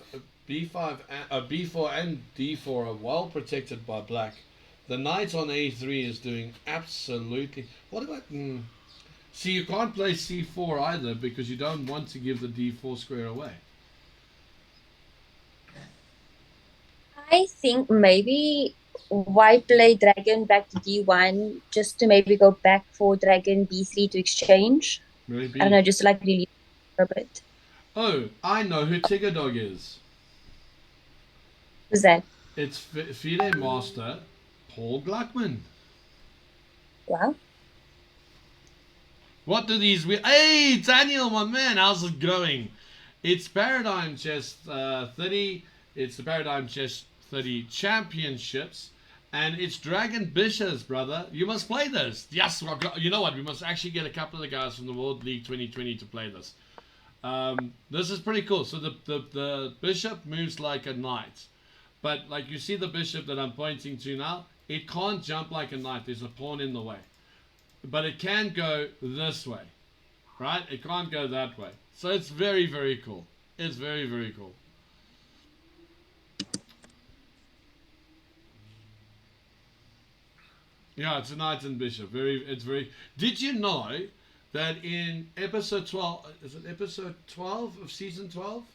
and D4 are well protected by black. The knight on A3 is doing absolutely. What about? See, you can't play C4 either because you don't want to give the D4 square away. I think maybe white play dragon back to D1 just to maybe go back for dragon B3 to exchange. Maybe. I don't know, just like really a bit. Oh, I know who Tigger Dog is. Who's that? It's FIDE Master Paul Gluckman. Wow. What do these... Hey, Daniel, my man, how's it going? It's Paradigm Chess 30. It's the Paradigm Chess 30 Championships. And it's Dragon Bishops, brother. You must play this. Yes, you know what? We must actually get a couple of the guys from the World League 2020 to play this. This is pretty cool. So the bishop moves like a knight. But like you see the bishop that I'm pointing to now, it can't jump like a knight. There's a pawn in the way. But it can go this way. Right? It can't go that way. So it's very, very cool. It's very, very cool. Yeah, it's a knight and bishop. It's very... Did you know that in episode 12... Is it episode 12 of season 12?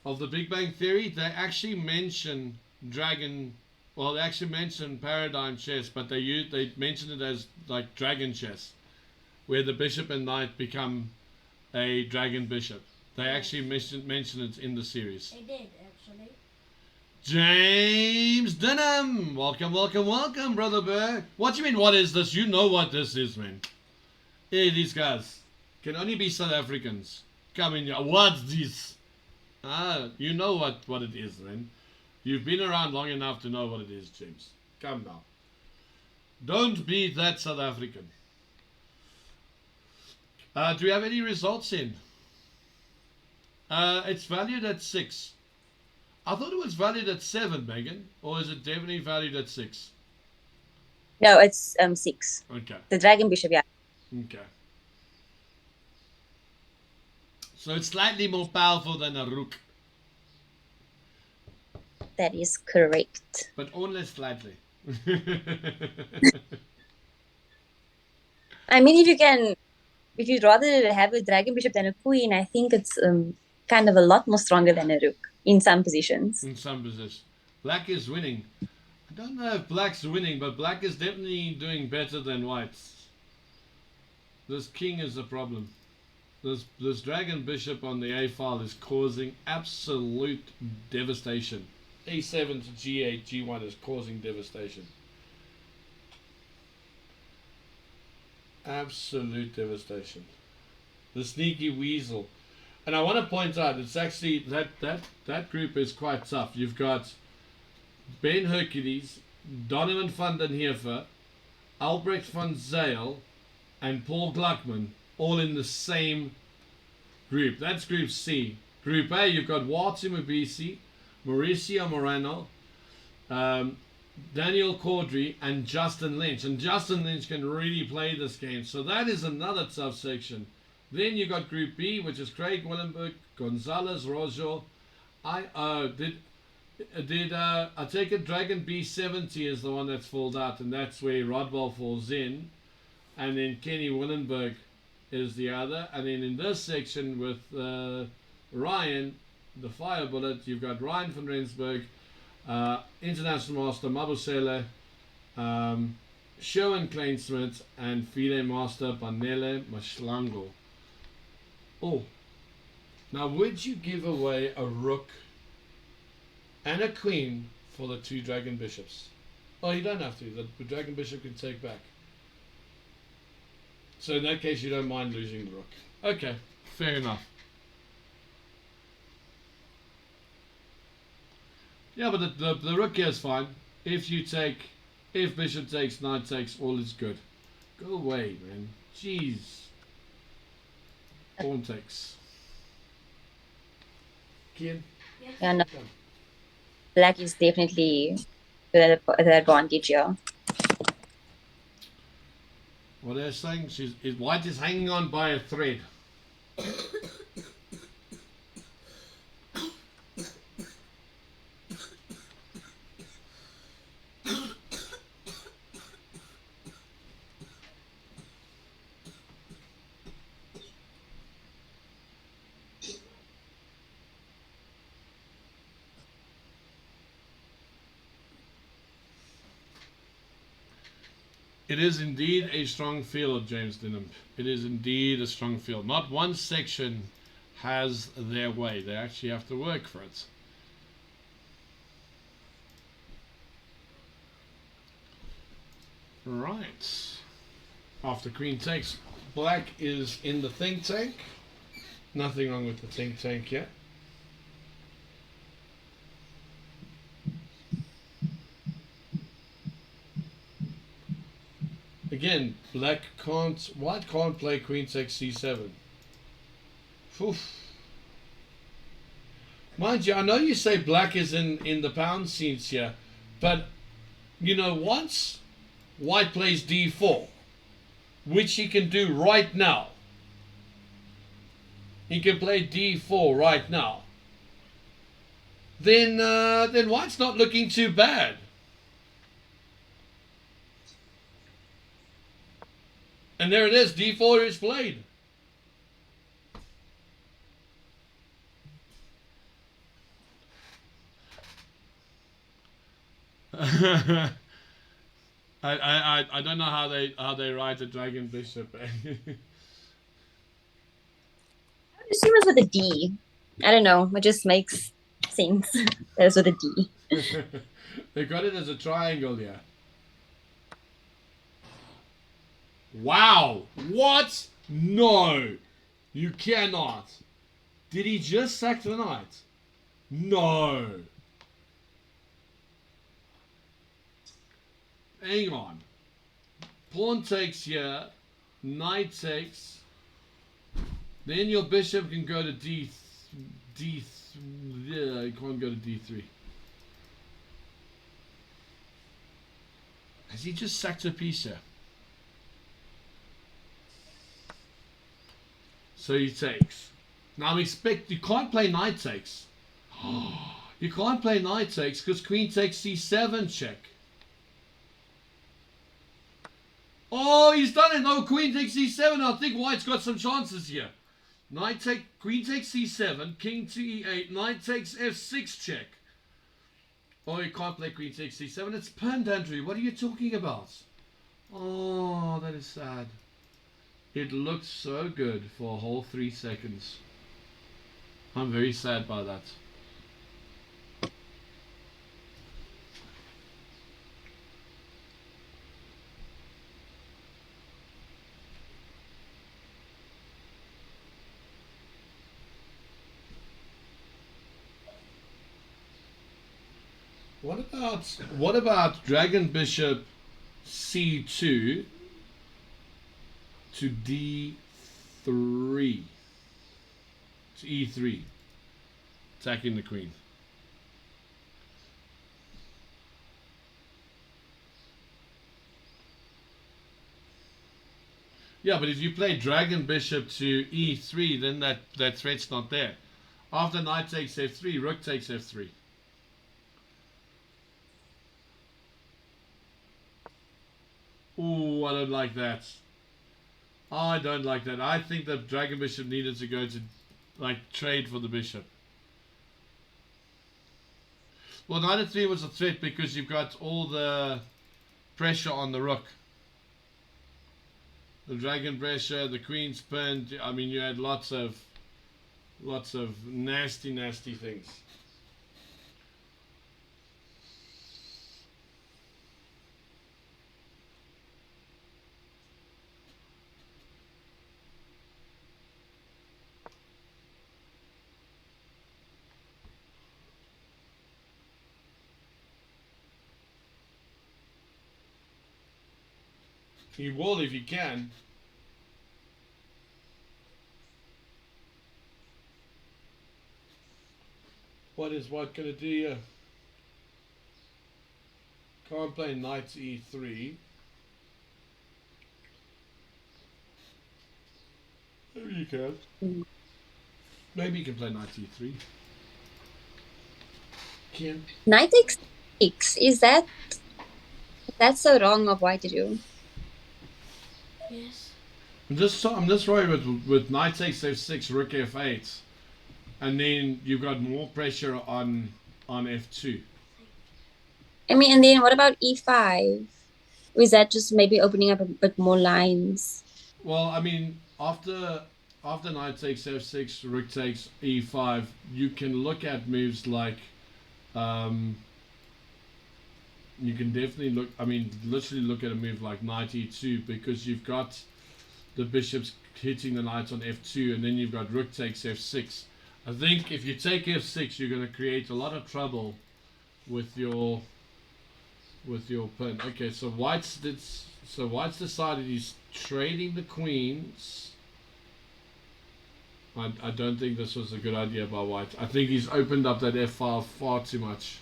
Of The Big Bang Theory? They actually mention dragon... Well, they actually mention paradigm chess, but they mention it as like dragon chess, where the bishop and knight become a dragon bishop. They actually mention it in the series. They did, actually. James Denham! Welcome, welcome, welcome, Brother Bear. What do you mean, what is this? You know what this is, man. Hey, these guys can only be South Africans. Come in here. What's this? You know what it is, man. You've been around long enough to know what it is, James. Come now. Don't be that South African. Do we have any results in? It's valued at 6. I thought it was valued at 7, Megan. Or is it definitely valued at 6? No, it's 6. Okay. The dragon bishop, yeah. Okay. So it's slightly more powerful than a rook. That is correct. But only slightly. I mean, if you'd rather have a dragon bishop than a queen, I think it's kind of a lot more stronger than a rook in some positions. In some positions. Black is winning. I don't know if black's winning, but black is definitely doing better than white's. This king is a problem. This dragon bishop on the a file is causing absolute devastation. a7 to g8, g1 is causing devastation. Absolute devastation. The sneaky weasel. And I want to point out, it's actually that group is quite tough. You've got Ben Hercules, Donovan van den Heever, Albrecht van Zyl, and Paul Gluckman, all in the same group. That's Group C. Group A, you've got Watu Mabisi, Mauricio Moreno, Daniel Caudry, and Justin Lynch. And Justin Lynch can really play this game. So that is another tough section. Then you got Group B, which is Craig Willenberg, Gonzalez, Rojo. I take it Dragon B70 is the one that's falled out, and that's where Rodwell falls in. And then Kenny Willenberg is the other. And then in this section with Ryan, the Fire Bullet, you've got Ryan van Rensburg, International Master Mabusele, Sherwin Kleinsmith, and FIDE Master Banele Mashlango. Oh, now would you give away a rook and a queen for the two dragon bishops? Oh, you don't have to. The dragon bishop can take back. So in that case, you don't mind losing the rook. Okay, fair enough. Yeah, but the rook here is fine. If bishop takes, knight takes, all is good. Go away, man. Jeez. Pawn takes. Kian? Yeah, no. Black is definitely the advantage here. What they're saying, white is hanging on by a thread. It is indeed a strong field, James Denham. It is indeed a strong field. Not one section has their way. They actually have to work for it. Right. After queen takes, black is in the think tank. Nothing wrong with the think tank yet. Again, white can't play queen takes c7. Oof. Mind you, I know you say black is in the pound seats here, but you know, once white plays d4, which he can do right now, he can play d4 right now, then white's not looking too bad. And there it is, d4 is played. I don't know how they write a dragon bishop. I would assume it's with a D. I don't know. It just makes sense. It's with a D. They got it as a triangle here. Wow! What? No! You cannot. Did he just sack the knight? No! Hang on. Pawn takes here. Knight takes. Then your bishop can go to D. Yeah, you can't go to D3. Has he just sacked a piece here? So he takes. Now expect you can't play knight takes. You can't play knight takes because queen takes c7 check. Oh, he's done it. No, queen takes c7. I think white's got some chances here. Queen takes c7, king to e8, knight takes f6 check. Oh, you can't play queen takes c7. It's pinned, Andrew. What are you talking about? Oh, that is sad. It looked so good for a whole 3 seconds. I'm very sad by that. What about Dragon Bishop c2 to d3 to e3, attacking the queen? Yeah, but if you play Dragon Bishop to e3, then that threat's not there. After knight takes f3, rook takes f3. Ooh, I don't like that. I don't like that. I think the Dragon Bishop needed to go to, like, trade for the bishop. Well, knight f3 was a threat because you've got all the pressure on the rook. The dragon pressure, the queen's pinned. I mean, you had lots of nasty things. He will if he can. What is white gonna do here? Can't play knight e3. Maybe you can. Maybe you can play knight e3. Can. Knight x6. Is that's so wrong of white to do? Yes. I'm just worried with knight takes f6, rook f8, and then you've got more pressure on f2. I mean, and then what about e5? Or is that just maybe opening up a bit more lines? Well, I mean, after knight takes f6, rook takes e5, you can look at moves like, you can definitely look. I mean, literally look at a move like knight e2 because you've got the bishops hitting the knights on f2, and then you've got rook takes f6. I think if you take f6, you're going to create a lot of trouble with your pin. Okay, so white's decided he's trading the queens. I don't think this was a good idea by white. I think he's opened up that f-file far too much.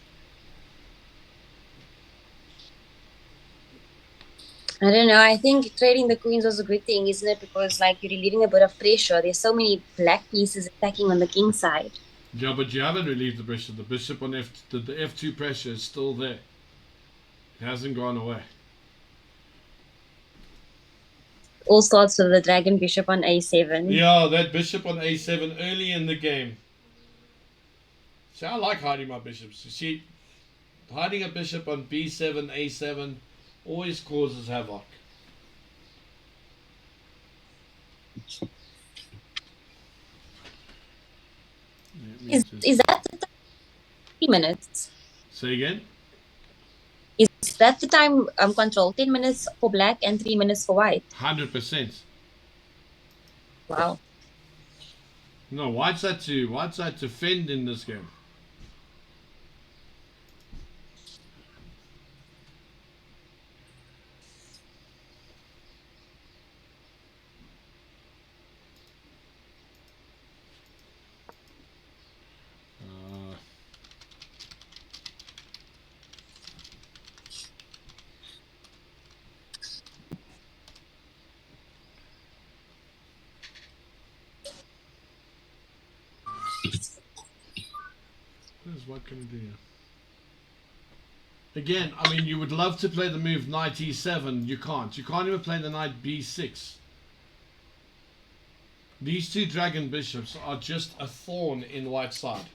I don't know. I think trading the queens was a good thing, isn't it? Because like you're relieving a bit of pressure. There's so many black pieces attacking on the king side. Yeah, but you haven't relieved the bishop. The bishop on the f2 pressure is still there. It hasn't gone away. All starts with the dragon bishop on a7. Yeah, that bishop on a7 early in the game. See, I like hiding my bishops. You see, hiding a bishop on b7, a7 always causes havoc. Is that the 3 minutes? Say again? Is that the time control? 10 minutes for black and 3 minutes for white? 100%. Wow. No, white's had to fend in this game. What is white going to do here? Again, I mean, you would love to play the move knight e7. You can't. You can't even play the knight b6. These two dragon bishops are just a thorn in white's side.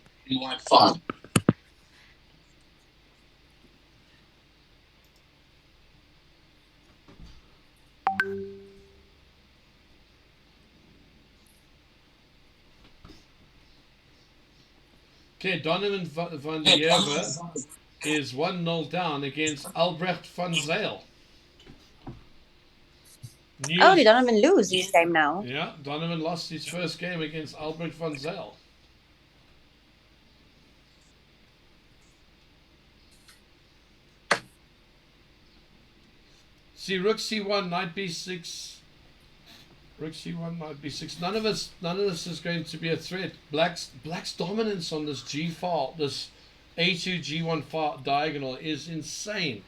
Okay, Donovan van der Heerwe is 1-0 down against Albrecht van Zyl. Oh, did Donovan lose his game now? Yeah, Donovan lost his first game against Albrecht van Zyl. See, rook c1, knight b6. Rook c1, knight b6. None of this is going to be a threat. Black's dominance on this g file, this a2 g1 file diagonal is insane.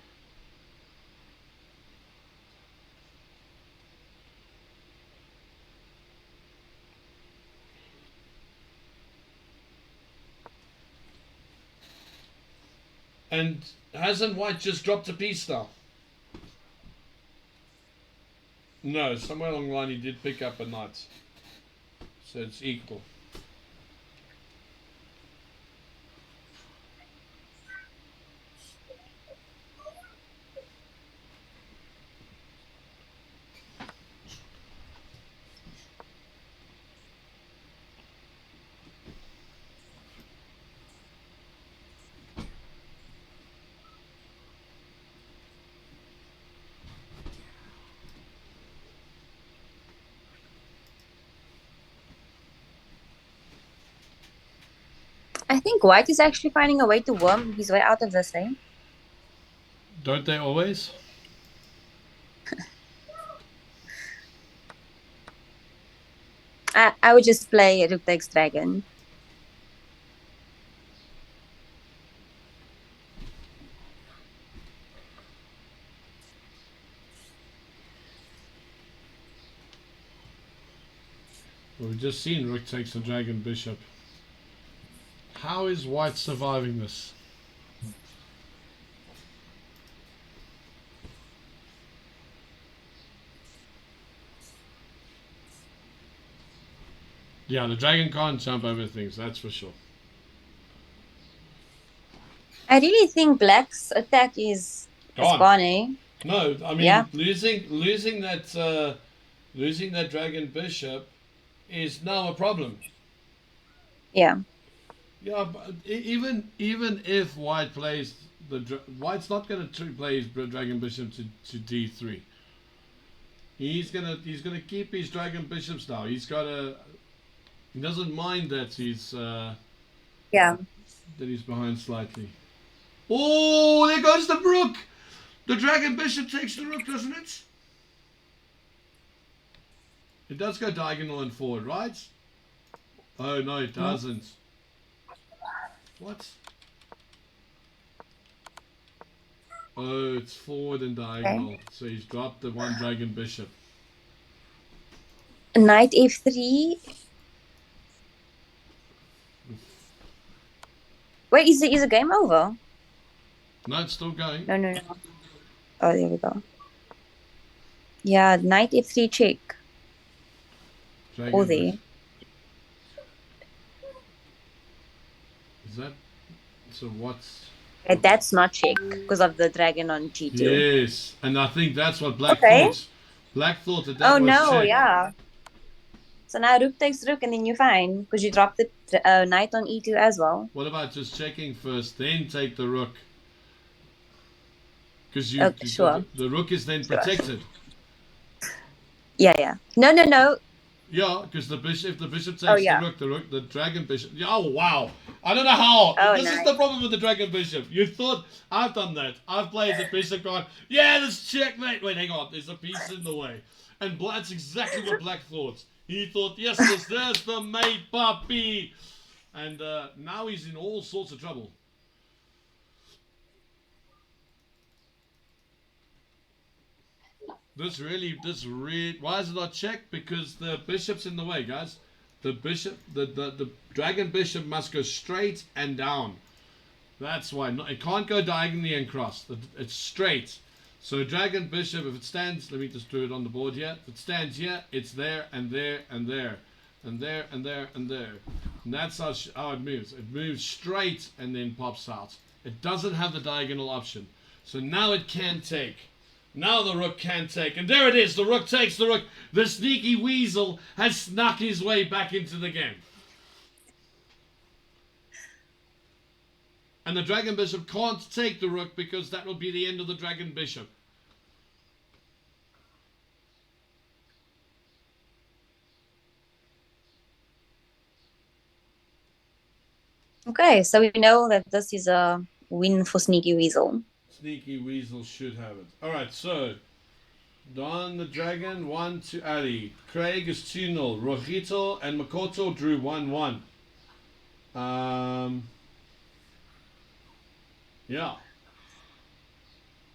And hasn't white just dropped a piece now? No, somewhere along the line he did pick up a knight. So it's equal. I think white is actually finding a way to worm his way out of this thing. Don't they always? I would just play rook takes dragon. Well, we've just seen rook takes the dragon bishop. How is white surviving this? Yeah, the dragon can't jump over things, that's for sure. I really think black's attack is gone, eh? No, I mean, Yeah. losing that dragon bishop is now a problem. Yeah. Yeah, but even if white plays white's not going to play his dragon bishop to d3. He's gonna keep his dragon bishops now. He doesn't mind that he's behind slightly. Oh, there goes the rook. The dragon bishop takes the rook, doesn't it? It does go diagonal and forward, right? Oh no, it doesn't. What? Oh, it's forward and diagonal. Okay. So he's dropped the one dragon bishop. Knight f3. Wait, is the game over? No, it's still going. No. Oh, there we go. Yeah, knight f3 check. Dragon there. Is that... So what's... That's not check because of the dragon on g2. Yes, and I think that's what black thought. Black thought that was check. Yeah. So now rook takes rook and then you're fine because you dropped the knight on e2 as well. What about just checking first, then take the rook? Because the rook is then protected. Yeah. No. Yeah, because if the bishop takes the rook, the dragon bishop. Oh wow! I don't know how. This is the problem with the dragon bishop. You thought I've done that. I've played the bishop card. Yeah, this checkmate. Wait, hang on. There's a piece in the way, and that's exactly what black thought. He thought, yes, there's the mate puppy, and now he's in all sorts of trouble. This really, why is it not checked? Because the bishop's in the way, guys. The bishop, the dragon bishop must go straight and down. That's why. It can't go diagonally and cross. It's straight. So dragon bishop, if it stands, let me just do it on the board here. If it stands here, it's there and there and there. And there and there and there. And that's how it moves. It moves straight and then pops out. It doesn't have the diagonal option. So now it can take. Now the rook can take. And there it is. The rook takes the rook. The sneaky weasel has snuck his way back into the game. And the dragon bishop can't take the rook because that will be the end of the dragon bishop. Okay, so we know that this is a win for Sneaky Weasel. Sneaky Weasel should have it. Alright, so Don the Dragon 1 to Ali. Craig is 2-0. Rojito and Makoto drew 1-1. Yeah.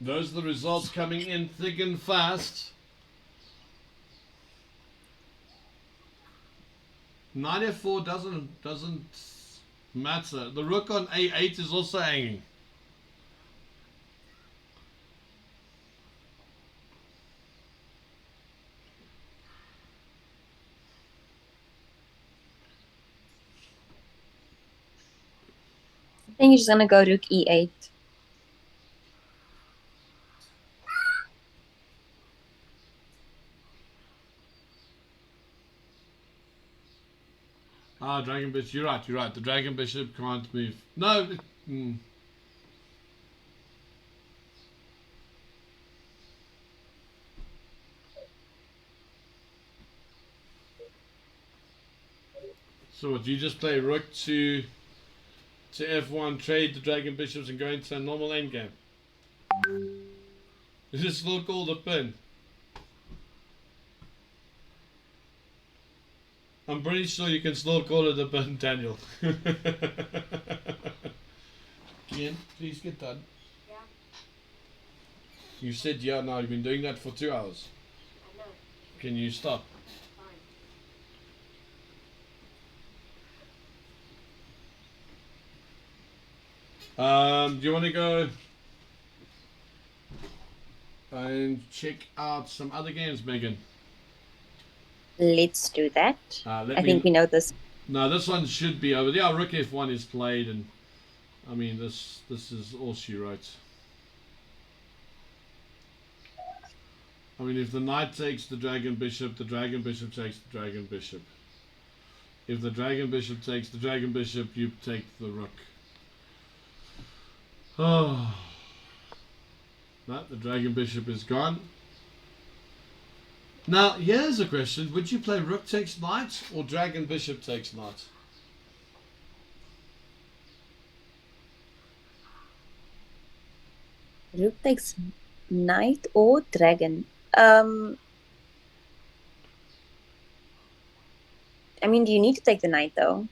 Those are the results coming in thick and fast. 94 doesn't matter. The rook on A8 is also hanging. I think he's gonna go rook E8. Ah, dragon bishop. You're right. The dragon bishop can't move. No. So what? You just play rook to F1, trade the dragon bishops, and go into a normal endgame. Is this still called a pin? I'm pretty sure you can still call it a pin, Daniel. Ian, please get done. Yeah, You said yeah now. You've been doing that for 2 hours. I know. Can you stop? Fine. Do you want to go and check out some other games, Megan? Let's do that. I think we know this. No, this one should be over. Yeah, rook F1 is played, and I mean this is all she wrote. I mean, if the knight takes the dragon bishop takes the dragon bishop. If the dragon bishop takes the dragon bishop, you take the rook. Oh, no, the dragon bishop is gone. Now, here's a question. Would you play rook takes knight or dragon bishop takes knight? Rook takes knight or dragon. I mean, do you need to take the knight though?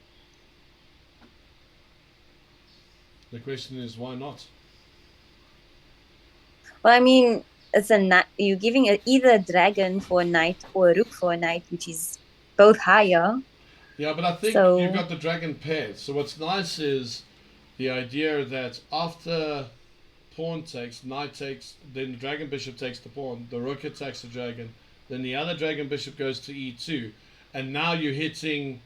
The question is, why not? Well, I mean, it's you're giving either a dragon for a knight or a rook for a knight, which is both higher. Yeah, but I think So- you've got the dragon paired. So what's nice is the idea that after pawn takes, knight takes, then the dragon bishop takes the pawn, the rook attacks the dragon, then the other dragon bishop goes to e2, and now you're hitting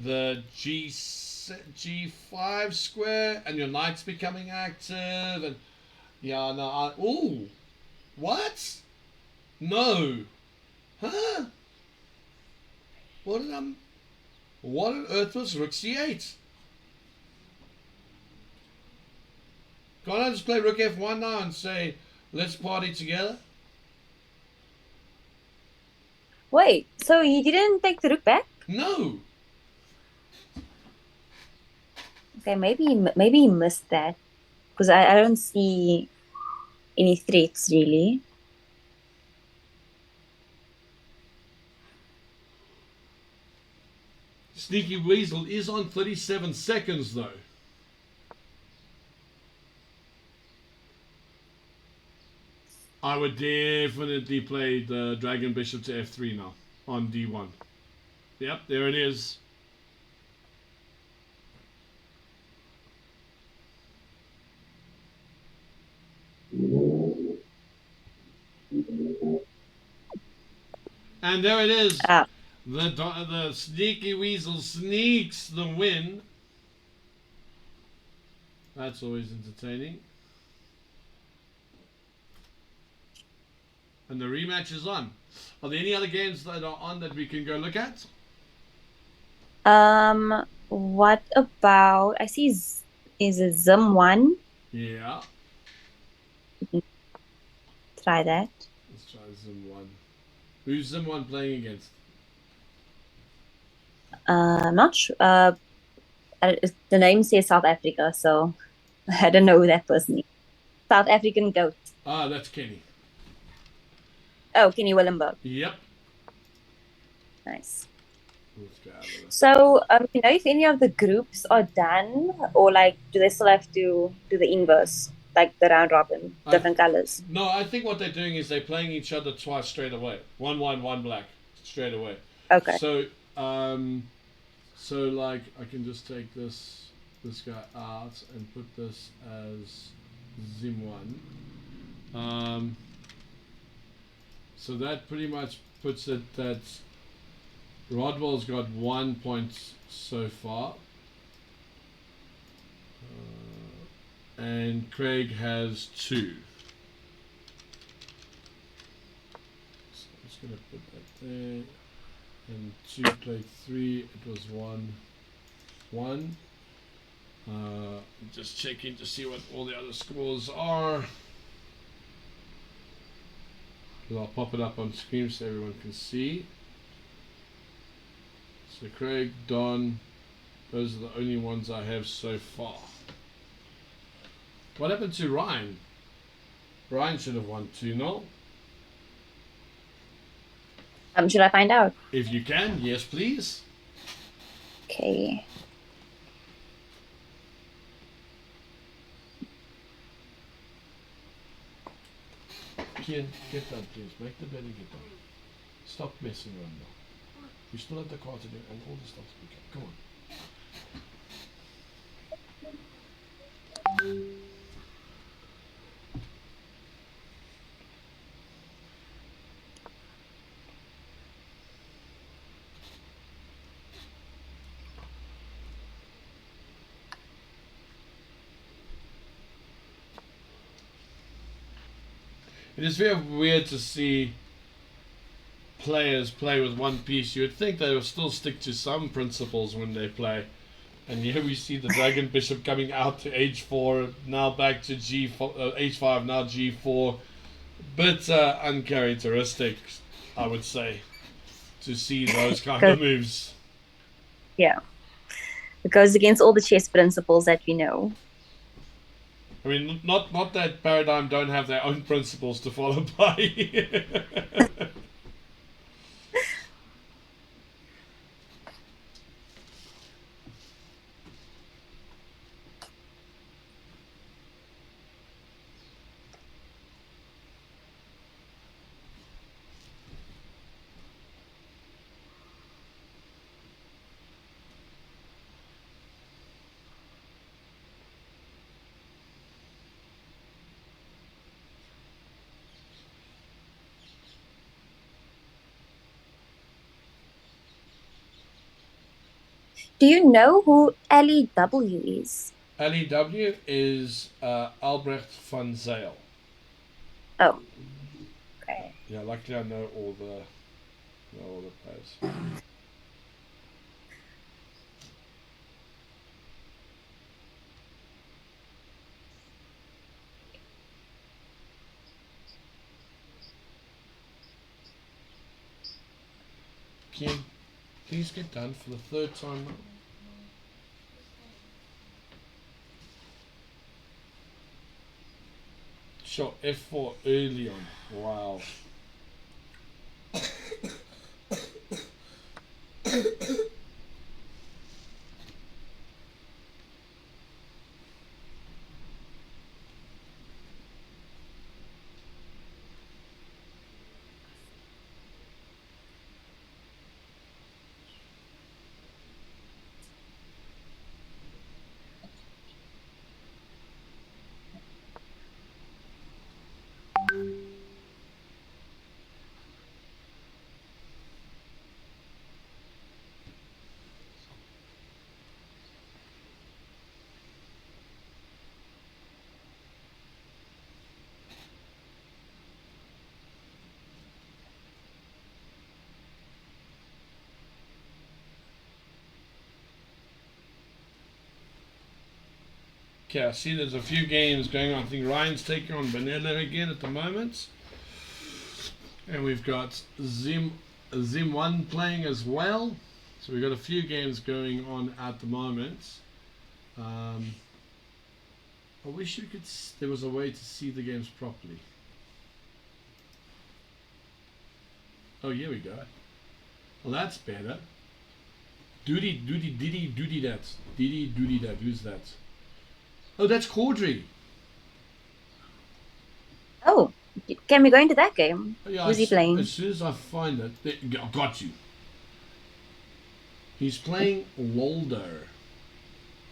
the g5 square, and your knight's becoming active, and yeah, no, ooh, what? No, huh? What on earth was rook c8? Can't I just play rook f1 now and say, let's party together? Wait, so he didn't take the rook back? No. Okay, maybe he missed that because I don't see any threats really. Sneaky Weasel is on 37 seconds though. I would definitely play the dragon bishop to f3 now on d1. Yep, there it is. And there it is. The Sneaky Weasel sneaks the win. That's always entertaining. And the rematch is on. Are there any other games that are on that we can go look at? What about, I see is a Zim 1. Yeah. Try that. Let's try Zim 1. Who's Zim 1 playing against? I'm not sure. The name says South Africa, so I don't know who that person is. South African goat. Ah, that's Kenny. Oh, Kenny Willenberg. Yep. Nice. Let's go out of this. So, you know if any of the groups are done, or like, do they still have to do the inverse, like the round robin, different colors? No, I think what they're doing is they're playing each other twice straight away. One white, one black, straight away. Okay. So, like I can just take this guy out and put this as Zim 1. So that pretty much puts it that Rodwell's got 1 point so far. And Craig has 2. So I'm just going to put that there. And 2 played 3. It was 1, 1. Just checking to see what all the other scores are. I'll pop it up on screen so everyone can see. So Craig, Don, those are the only ones I have so far. What happened to Ryan? Ryan should have won 2-0. Should I find out? If you can, yes please. Okay. Kian, get done please. Make the bed and get done. Stop messing around now. You still have the car to do and all the stuff to pick up. Come on. It is very weird to see players play with one piece. You would think they would still stick to some principles when they play. And here we see the Dragon Bishop coming out to H4, now back to G4, H5, now G4. Bit uncharacteristic, I would say, to see those kind of moves. Yeah. It goes against all the chess principles that we know. I mean, not that Paradigm don't have their own principles to follow by. Do you know who LEW is? LEW is Albrecht van Zyl. Oh, okay. Yeah, luckily I know all the players. Kian, please get done for the 3rd time now. Shot F4 early on. Wow. Okay, I see there's a few games going on. I think Ryan's taking on Vanilla again at the moment. And we've got Zim1 playing as well. So we've got a few games going on at the moment. I wish there was a way to see the games properly. Oh, here we go. Well, that's better. Doody that. Doody that. Who's that? Oh, that's Caudry. Oh, can we go into that game? Yeah, Who's he playing? As soon as I find it, I got you. He's playing Lolder.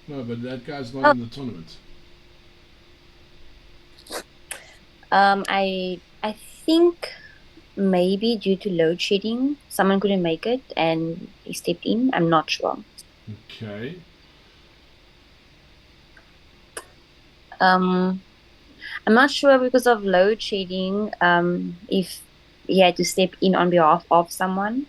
No, but that guy's not in the tournament. I think maybe due to load shedding, someone couldn't make it and he stepped in. I'm not sure. Okay. I'm not sure because of load shedding, if he had to step in on behalf of someone.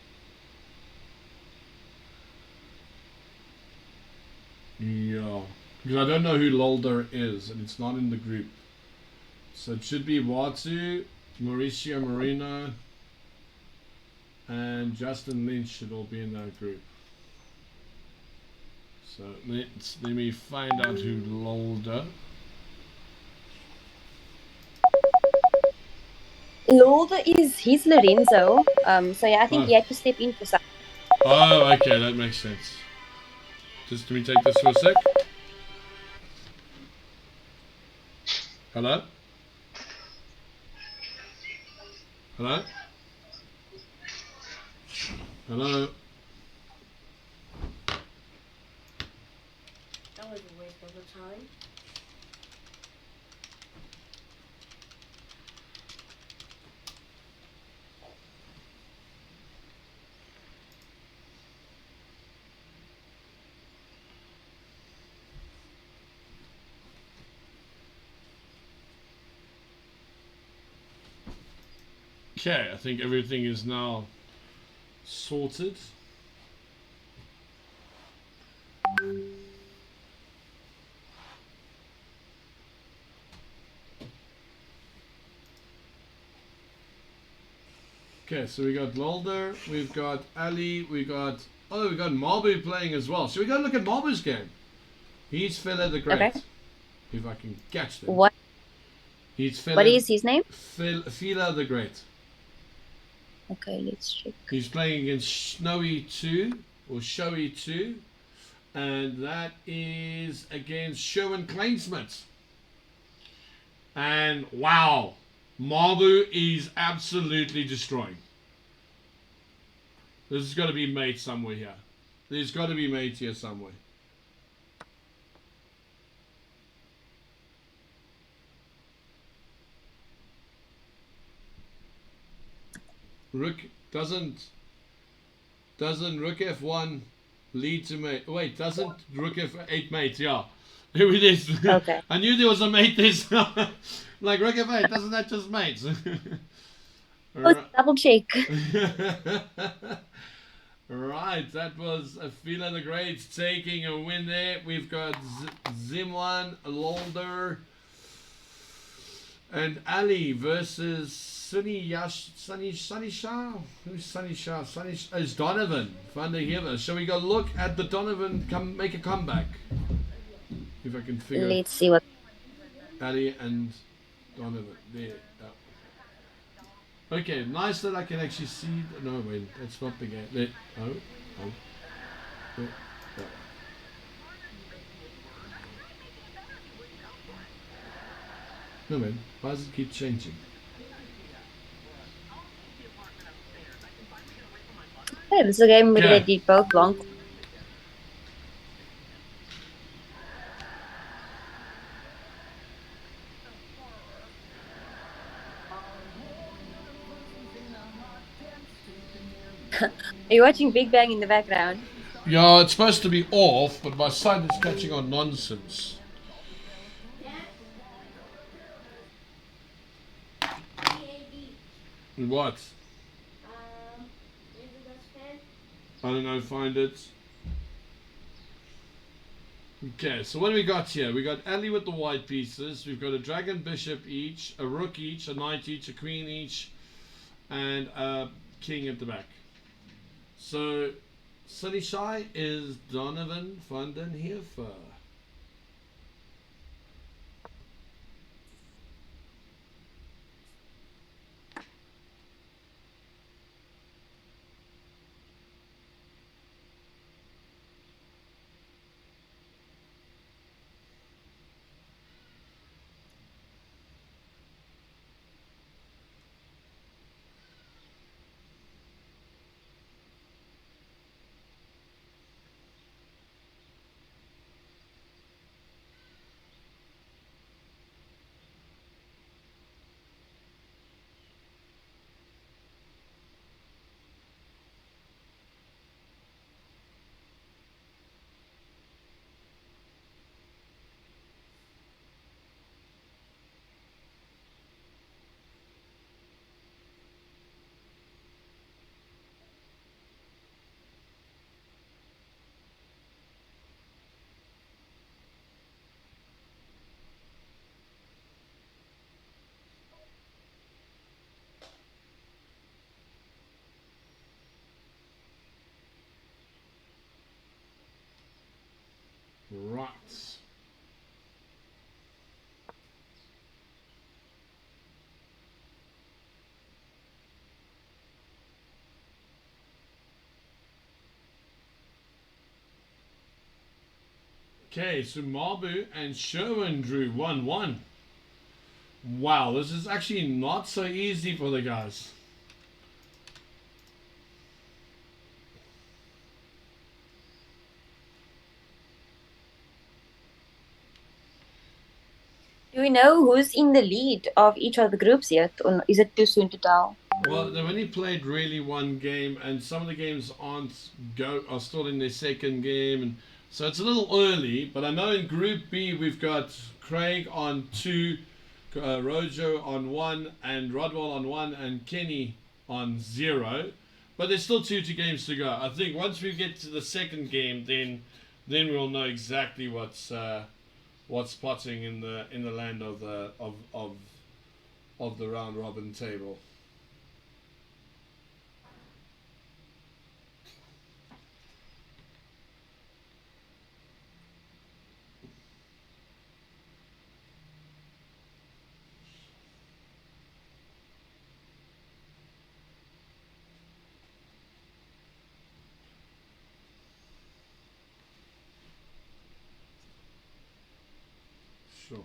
Yeah. Because I don't know who Lolder is, and it's not in the group. So it should be Watu, Mauricio Marino, and Justin Lynch should all be in that group. So let me find out who Lolder. Lolder he's Lorenzo. So yeah, I think he had to step in for something. Oh, okay, that makes sense. Just let me take this for a sec. Hello? Hello? Hello? That was a waste of a time. Okay, I think everything is now sorted. Okay, so we got Lolder, we've got Ali, we got Mabu playing as well. So we go look at Mabu's game. He's Fela the Great. Okay. If I can catch them. What What is his name? Fela the Great. Okay, let's check. He's playing against Snowy 2 or Showy 2, and that is against Sherwin Kleinsmith. And wow, Mabu is absolutely destroying. This has got to be made somewhere here. There's got to be made here somewhere. Rook doesn't Rook F1 lead to mate? Wait, doesn't Rook F8 mate? Yeah, here it is. Okay. I knew there was a mate. This like Rook F8, doesn't that just mate? Double check. Right, that was Fela the Great taking a win there. We've got Zimwan, Lolder, and Ali versus Sunny Shah? Who's Sunny Shah? It's Donovan van der Heever. Shall we go look at the Donovan make a comeback? If I can figure. Let's see what. Ali and Donovan. There. Okay, nice that I can actually see. No, wait, that's not the game. There. Oh. No, man. Why does it keep changing? Yeah, this is a game where they did both long. Are you watching Big Bang in the background? Yeah, it's supposed to be off, but my son is catching on nonsense. What? I don't know, find it. Okay, so what do we got here? We got Ali with the white pieces. We've got a dragon bishop each, a rook each, a knight each, a queen each, and a king at the back. So, Sunny Shy is Donovan van den Heefer. Right. Okay, so Mabu and Sherwin drew 1-1. Wow, this is actually not so easy for the guys. Do we know who's in the lead of each of the groups yet, or is it too soon to tell? Well, they've only played really one game, and some of the games are still in their second game, and so it's a little early. But I know in Group B we've got Craig on 2, Rojo on 1, and Rodwell on 1, and Kenny on 0. But there's still two games to go. I think once we get to the second game, then we'll know exactly what's potting in the land of the round robin table. Sure.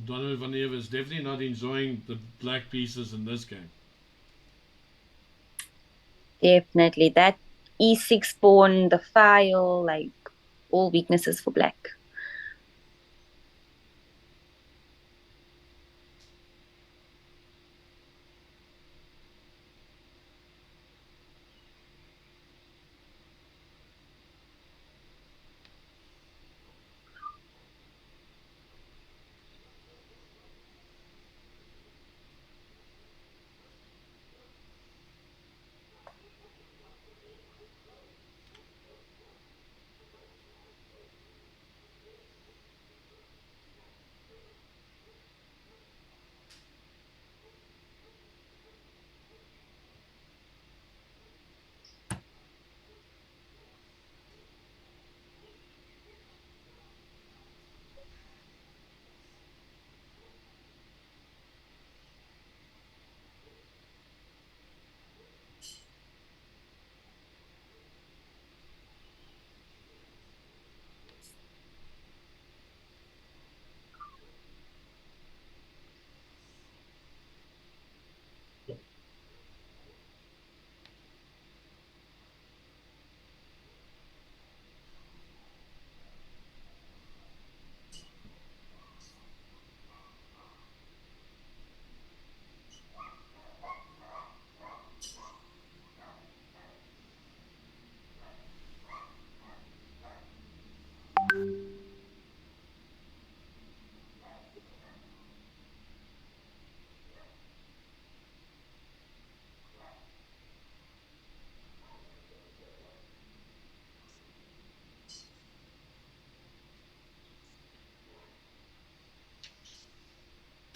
Donovan van Heever is definitely not enjoying the black pieces in this game. Definitely. That E6 pawn, the file, like all weaknesses for black.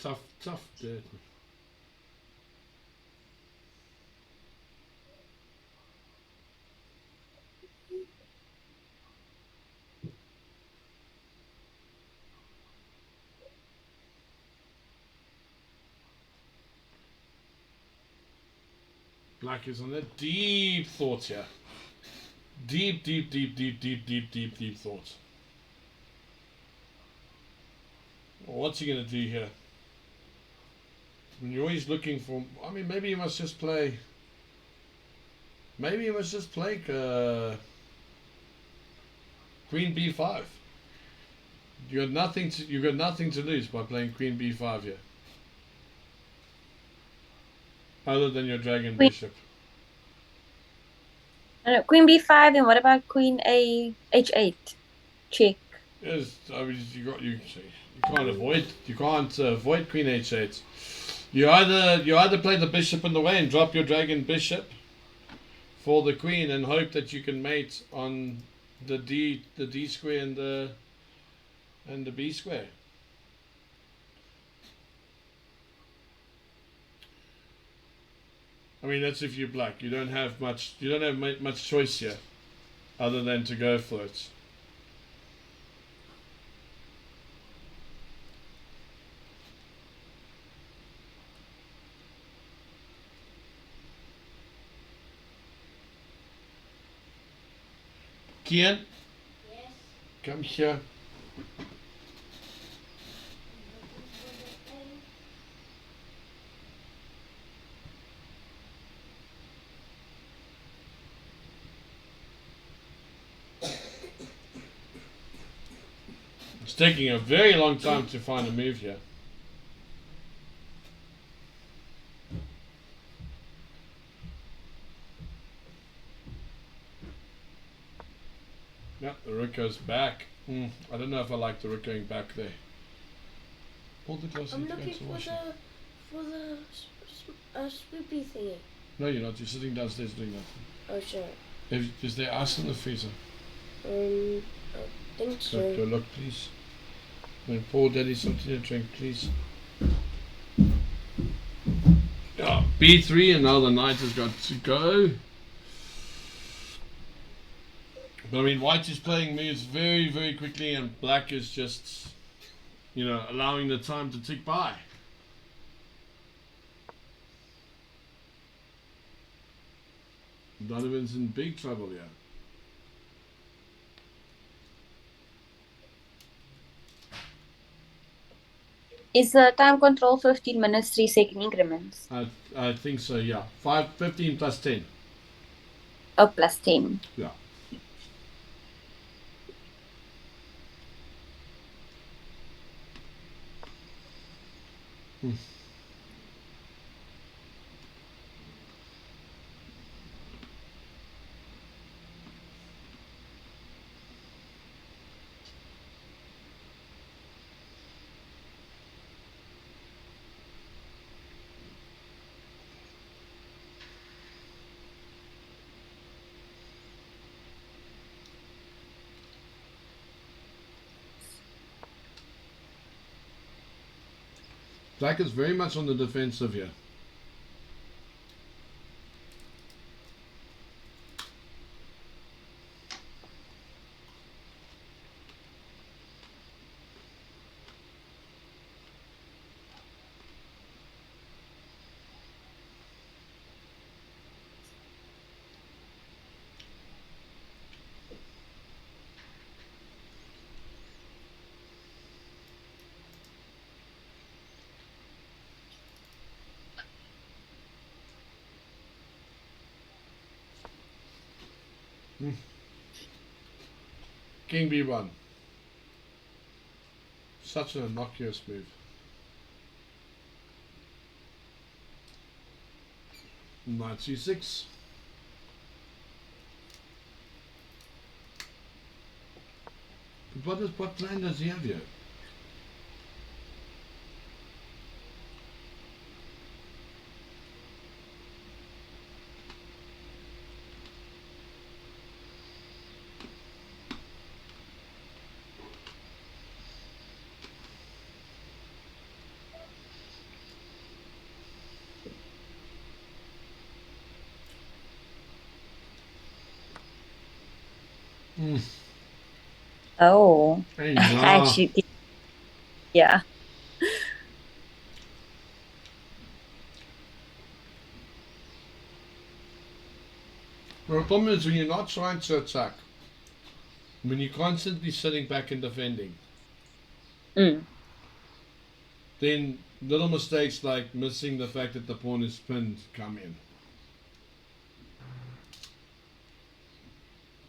tough dirt. Black is on a deep thought here. Deep thought. Well, what's he going to do here? When you're always looking for... I mean, maybe you must just play... Maybe you must just play Queen B5. You got nothing to lose by playing Queen B5 here. Other than your dragon bishop. Queen B5, and what about Queen A H8? Check. Yes, I mean you can't avoid Queen H8. You either play the bishop in the way and drop your dragon bishop for the queen and hope that you can mate on the D square and the B square. I mean, that's if you're black. You don't have much choice here, other than to go for it. Kian? Yes. Come here. It's taking a very long time to find a move here. Yeah, the rook goes back. I don't know if I like the rook going back there. Pull the glass I'm and looking go for the swoopy thingy. No, you're not. You're sitting downstairs doing that. Oh, sure. Is there ice in the freezer? I think so. Go look, please. And pour Daddy something to drink, please. Yeah, B3, and now the knight has got to go. But I mean, white is playing moves very, very quickly, and black is just, allowing the time to tick by. Donovan's in big trouble here. Is the time control 15 minutes, 3-second increments? I think so, yeah. 15 plus 10. Oh, plus 10. Yeah. Black is very much on the defensive here. King B1. Such an innocuous move. Knight C6. But what plan does he have here? Oh, Hey, I nah. actually did. Yeah. The problem is when you're not trying to attack, when you're constantly sitting back and defending, Mm. then little mistakes like missing the fact that the pawn is pinned come in.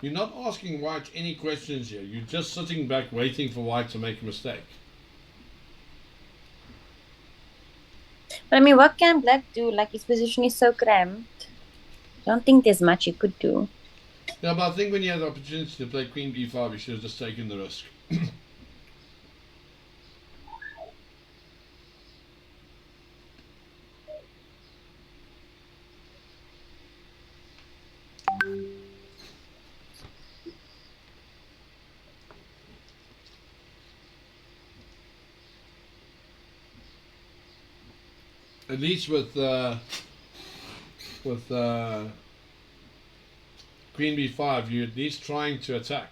You're not asking white any questions here. You're just sitting back waiting for white to make a mistake. But I mean, what can black do? Like his position is so cramped. I don't think there's much he could do. Yeah, but I think when you had the opportunity to play queen b5, you should have just taken the risk. At least with queen b5, you're at least trying to attack.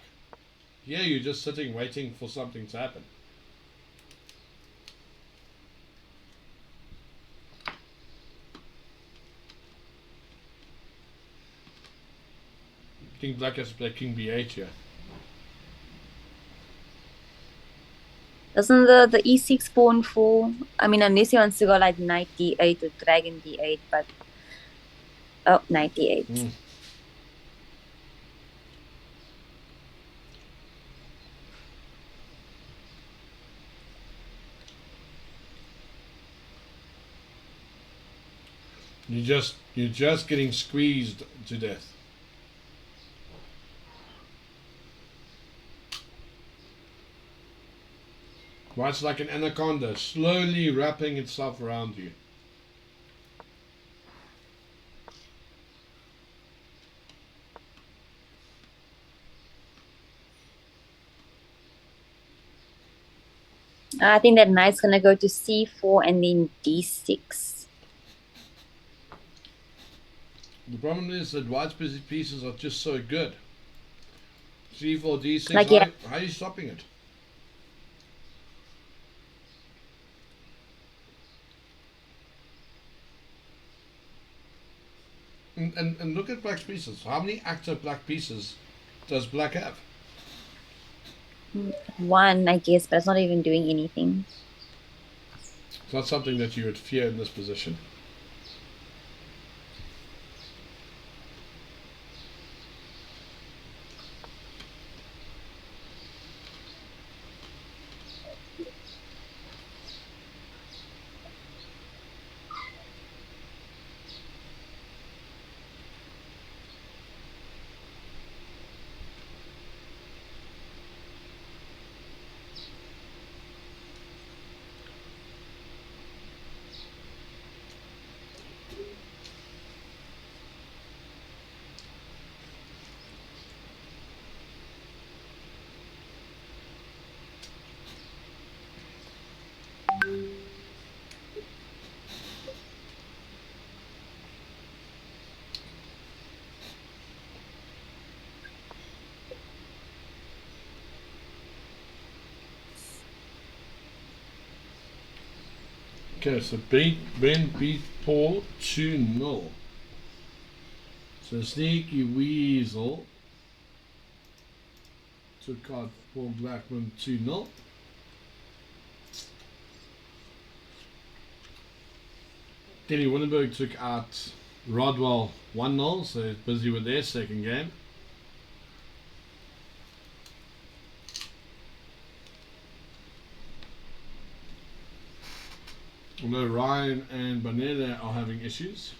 Here, you're just sitting waiting for something to happen. I think black has to play king b8 here. Doesn't the e6 pawn fall? I mean, unless he wants to go like knight d8 or dragon d8, but oh, knight d8. You're just getting squeezed to death. White's like an anaconda, slowly wrapping itself around you. I think that knight's gonna go to c4 and then d6. The problem is that white's pieces are just so good. c4, d6, Like, yeah, how are you stopping it? And look at black's pieces. How many active black pieces does black have? one, I guess, but it's not even doing anything. It's not something that you would fear in this position. Okay, so Ben beat Paul 2-0. So Sneaky Weasel took out Paul Blackman 2-0. Kenny Windenberg took out Rodwell 1-0, so he's busy with their second game. Although Ryan and Banele are having issues.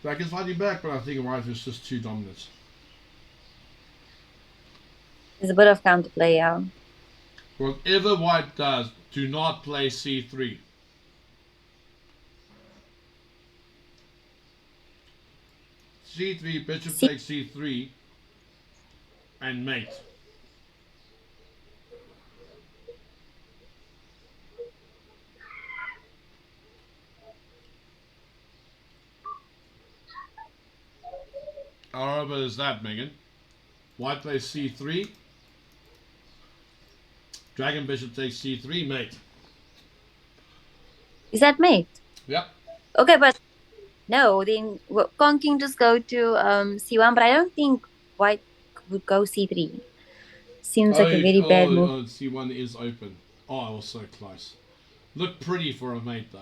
Black is fighting back, but I think White is just too dominant. There's a bit of counterplay, yeah. Whatever White does, do not play c3. c3, bishop C takes c3, and mate. How horrible is that, Megan? White plays c3, dragon bishop takes c3, mate. is that mate? Yep. Okay, but no, then can't king just go to c1? But I don't think white would go c3. Seems Oh, like a very bad move. c1 is open. Oh, I was so close. Look pretty for a mate, though.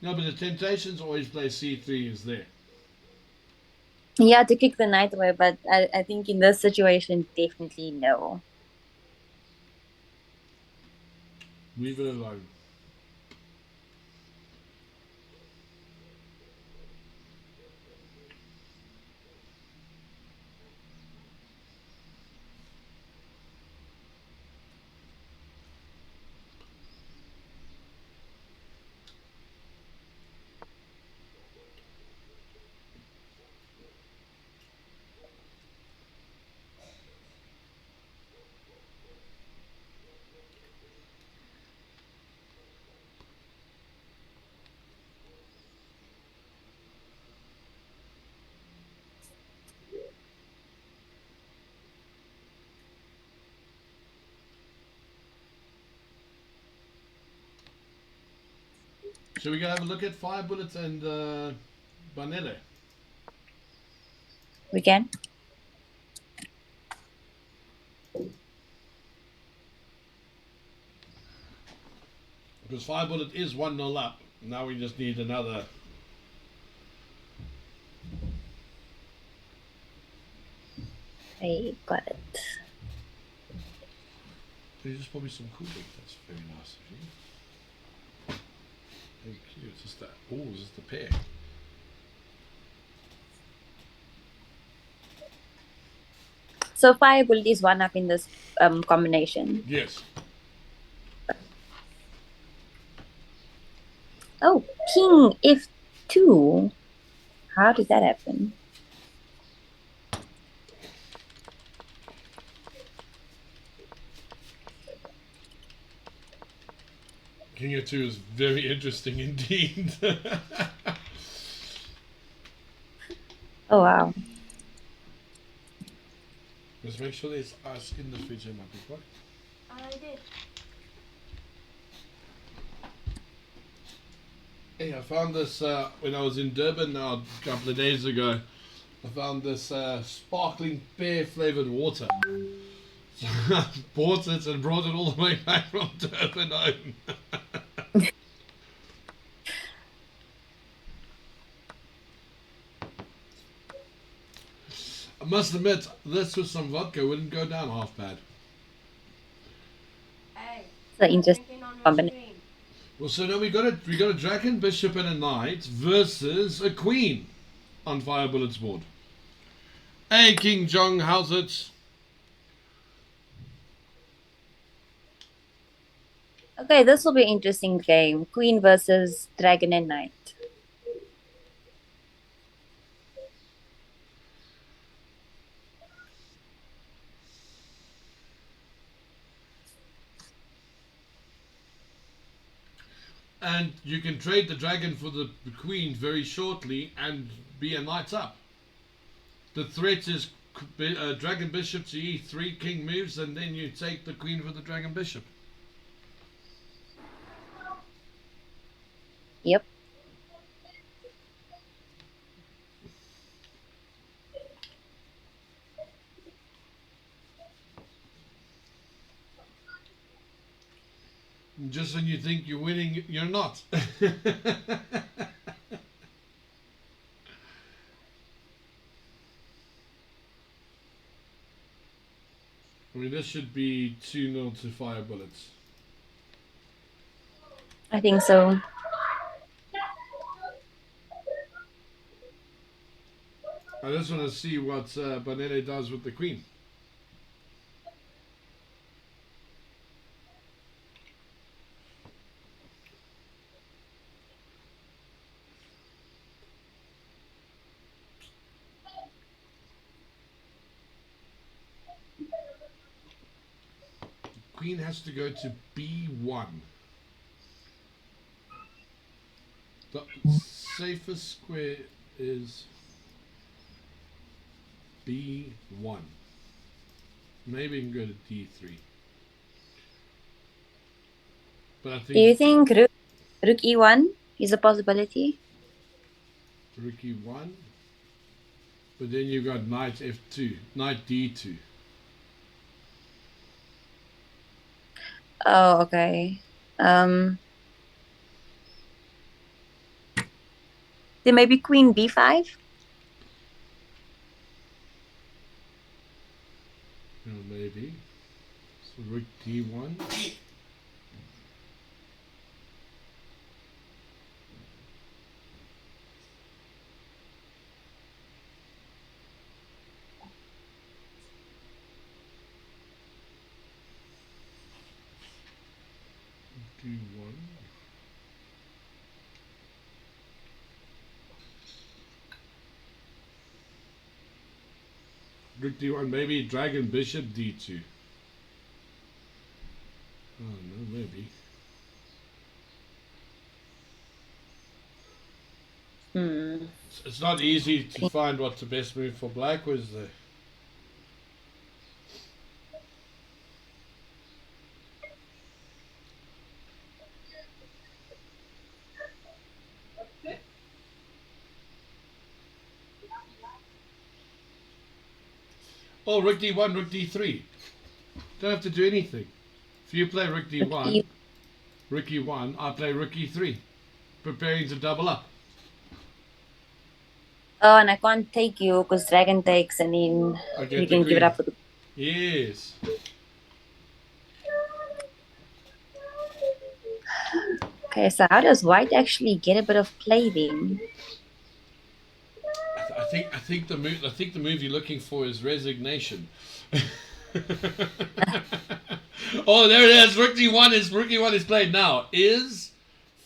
No, but the temptations always play c3 is there. Yeah, to kick the knight away, but I think in this situation, definitely no. Leave it alone. Shall we go have a look at Fire Bullets and Banele? We can. Because Fire Bullet is 1-0 up. Now we just need another. I got it. There's just probably some cooling. That's very nice of you. Thank you. It's just that. Oh, it's just the pair. So fire bullet is 1 up in this combination. Yes. Oh, king f2. How did that happen? King f2 is very interesting indeed. Oh, wow. Let's make sure there's ice in the fridge, my people. I did. Hey, I found this when I was in Durban now a couple of days ago. I found this sparkling pear flavored water. So I bought it and brought it all the way back from Durban home. I must admit, this with some vodka wouldn't go down half bad. Hey, So interesting drinking on your combination. screen. Well, so now we got a dragon, bishop, and a knight versus a queen on Fire Bullets board. Hey, King Jong, how's it? Okay, this will be an interesting game. Queen versus dragon and knight. And you can trade the dragon for the queen very shortly and be a knight up. The threat is dragon bishop to e3, king moves, and then you take the queen for the dragon bishop. Yep. Just when you think you're winning, you're not. I mean, this should be 2-0 to Fire Bullets. I think so. I just want to see what Banele does with the queen. queen has to go to b1. The safest square is b1. Maybe you can go to d3. But I think. Do you think rook e1 is a possibility? Rook e1. But then you've got knight f2, knight d2. Oh, okay. Then maybe queen b5. Maybe. So rook d1. d1. Rook d1, maybe dragon bishop d2. Oh no, maybe. It's not easy to find what's the best move for black, was there? Oh, rook d1, rook d3. Don't have to do anything. If you play rook d1, rook e1, I play rook e3. Preparing to double up. Oh, and I can't take you because dragon takes, and then you can give it up. Yes. Okay, so how does white actually get a bit of play then? I think the move you're looking for is resignation. Oh, there it is. Rook d1 is played now. Is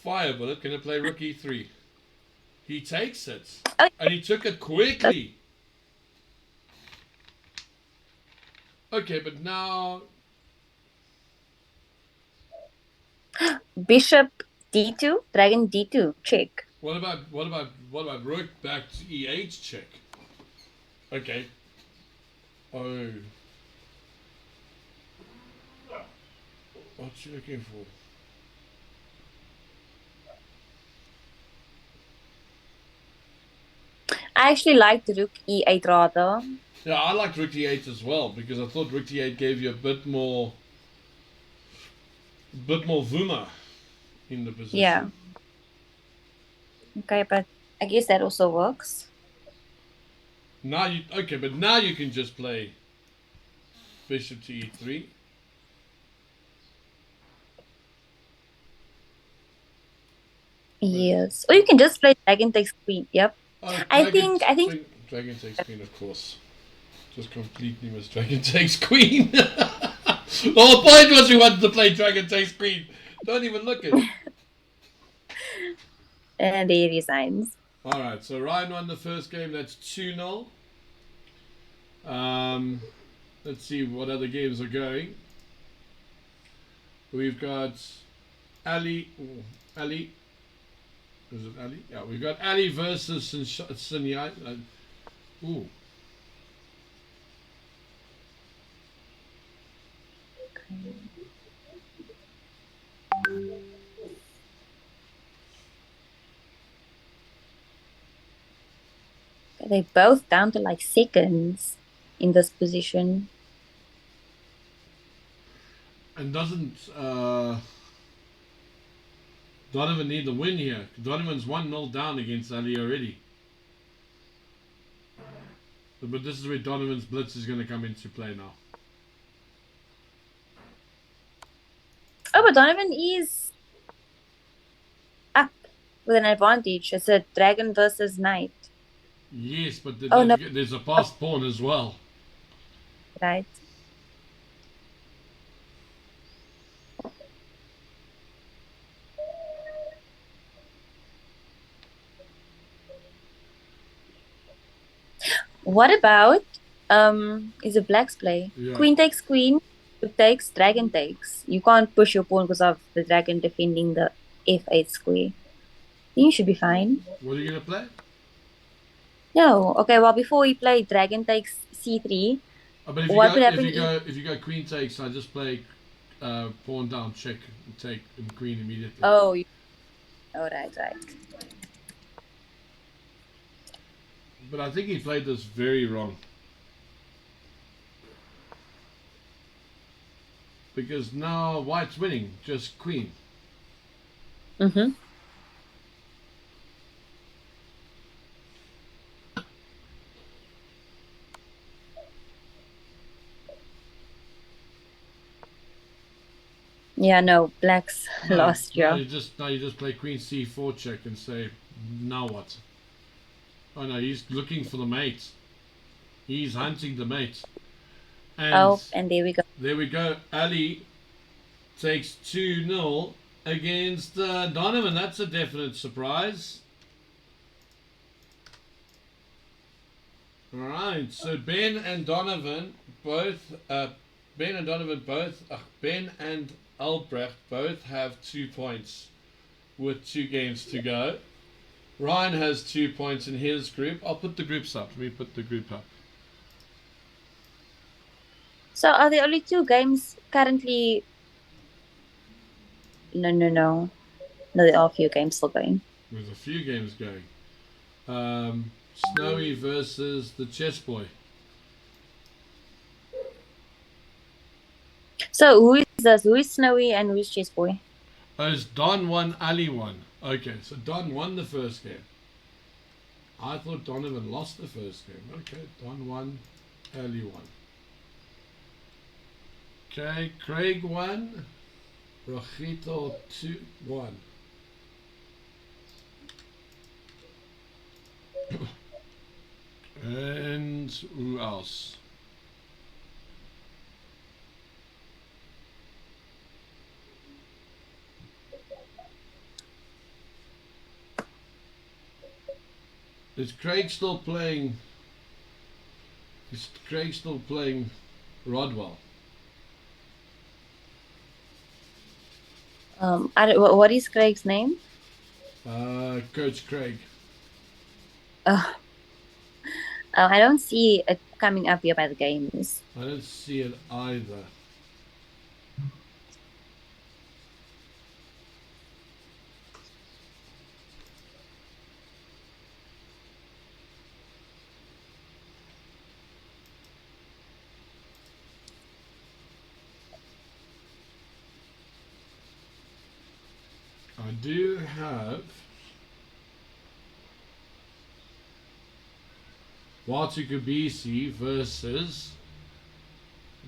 Firebullet going to play rook e3? He takes it, Oh. and he took it quickly. Okay, but now Bishop d2, dragon d2, check. what about rook back to e8 check? Okay. Oh. What's you looking for? I actually liked rook e8 rather. Yeah, I liked rook d8 as well because I thought rook d8 gave you a bit more vuma in the position. Yeah. Okay, but I guess that also works. Now you can just play bishop to e3. Yes. Or you can just play dragon takes queen. Yep. Oh, I think dragon takes queen, of course. Just completely missed dragon takes queen. The whole point was we wanted to play dragon takes queen. Don't even look at it. And there he resigns. All right, so Ryan won the first game. That's 2-0. Let's see what other games are going. We've got Ali. Ali. Is it Ali? Yeah, we've got Ali versus Sunyai. Ooh. They're both down to like seconds in this position. And doesn't Donovan need the win here? Donovan's 1-0 down against Ali already. But this is where Donovan's blitz is going to come into play now. Oh, but Donovan is up with an advantage. It's a dragon versus knight. Yes, but no. There's a passed pawn as well. Right. What about is a black's play? Yeah. Queen takes queen, takes, dragon takes. You can't push your pawn because of the dragon defending the f8 square. Then you should be fine. What are you going to play? No, okay. Well, before we play dragon takes c3, Oh, but what would happen if you go queen takes, I just play pawn down, check, take, and queen immediately. Oh, right. But I think he played this very wrong. Because now white's winning, just queen. Mm-hmm. Yeah, no, black's lost, No, yeah. you just play queen c4 check and say, now what? Oh no, he's looking for the mate. He's hunting the mate. And And there we go. there we go. Ali takes 2-0 against Donovan. That's a definite surprise. All right, so Ben and Albrecht both have 2 points with 2 games to go. Ryan has 2 points in his group. I'll put the groups up. Let me put the group up. So are there only 2 games currently? No. No, there are a few games still going. There's a few games going. Snowy versus the Chess Boy. So who is this? Who is Snowy and who is Chess Boy? Oh, it's Don won, Ali won. Okay, so Don won the first game. I thought Donovan lost the first game. Okay, Don won, Ali won. Okay, Craig won. Rojito 2-1. And who else? Is Craig still playing? Is Craig still playing Rodwell? What is Craig's name? Coach Craig. I don't see it coming up here by the games. I don't see it either. I do have Watu Kabisi versus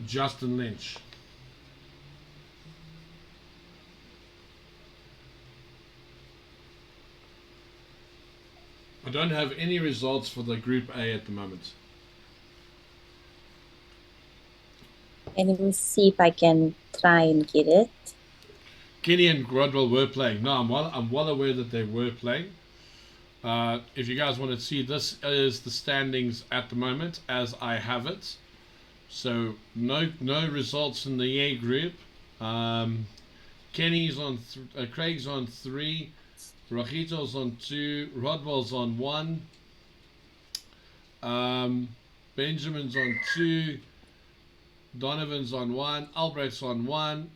Justin Lynch. I don't have any results for the Group A at the moment. And let me see if I can try and get it. Kenny and Rodwell were playing. No, I'm well aware that they were playing. If you guys want to see, this is the standings at the moment as I have it. So no results in the A group. Kenny's on, Craig's on 3, Rojito's on 2, Rodwell's on 1, Benjamin's on 2, Donovan's on 1, Albrecht's on 1,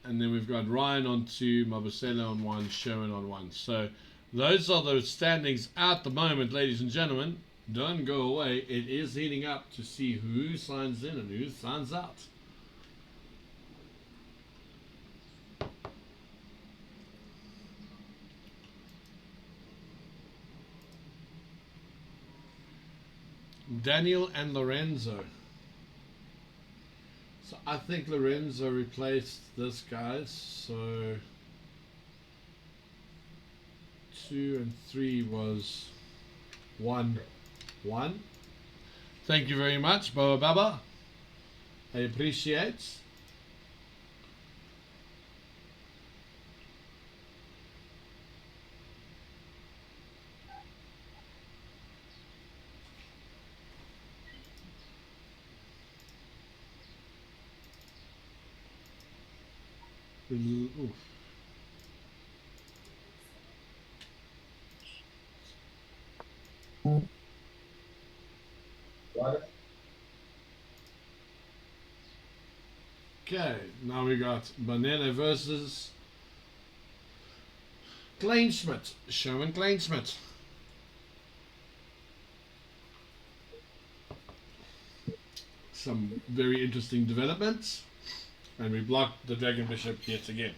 and then we've got Ryan on 2, Mabusela on 1, Sherman on 1. So those are the standings at the moment, ladies and gentlemen. Don't go away. It is heating up to see who signs in and who signs out. Daniel and Lorenzo. So I think Lorenzo replaced this guy. So 2 and 3 was 1-1. Thank you very much, Boa Baba. I appreciate. Ooh. Okay, now we got Banana versus Kleinschmidt. Showing Kleinschmidt. Some very interesting developments. And we blocked the Dragon Bishop yet again.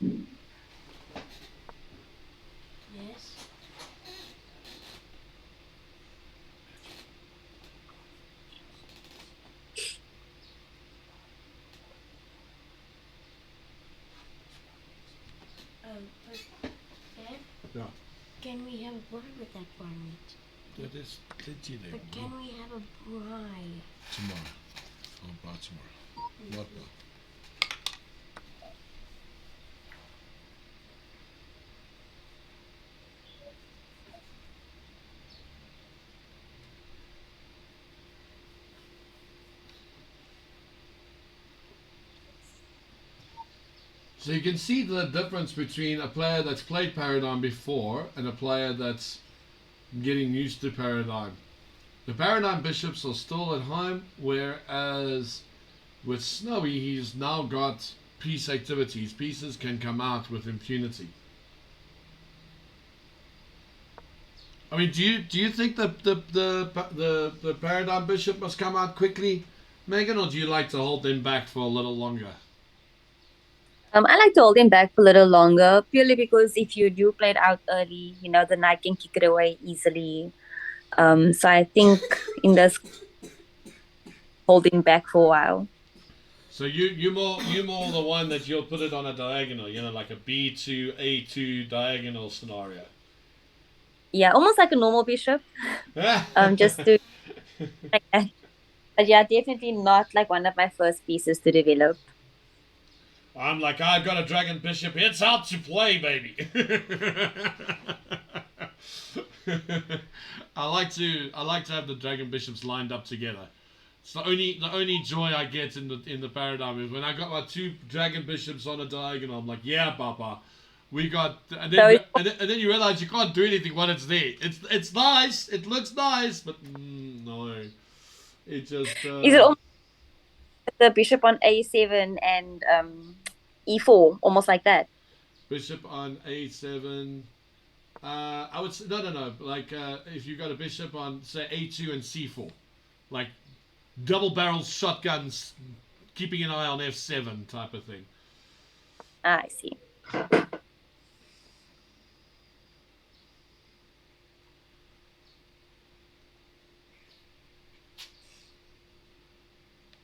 Yes. But Dad, Yeah, can we have a bride with that bar meat? that is plenty there. But can we have a bride? Tomorrow. I'll buy tomorrow. Not now. So you can see the difference between a player that's played Paradigm before and a player that's getting used to Paradigm. The Paradigm bishops are still at home, whereas with Snowy, he's now got piece activities. Pieces can come out with impunity. I mean, do you think the Paradigm bishop must come out quickly, Megan, or do you like to hold them back for a little longer? I like to hold him back for a little longer, purely because if you do play it out early, the knight can kick it away easily. So I think in this, holding back for a while. So you more the one that you'll put it on a diagonal, like a B2 A2 diagonal scenario. Yeah, almost like a normal bishop. Just to like that. But yeah, definitely not like one of my first pieces to develop. I'm like, I've got a dragon bishop. It's out to play, baby. I like to have the dragon bishops lined up together. It's the only joy I get in the paradigm is when I got my two dragon bishops on a diagonal. I'm like, yeah, Papa, we got, and then So and then you realize you can't do anything when it's there. It's nice, it looks nice, but no, it just. is it almost like the bishop on A7 and E4, almost like that? Bishop on A7. I would say, no. Like if you got a bishop on say A2 and C4, like double barrel shotguns, keeping an eye on F7 type of thing. Ah, I see.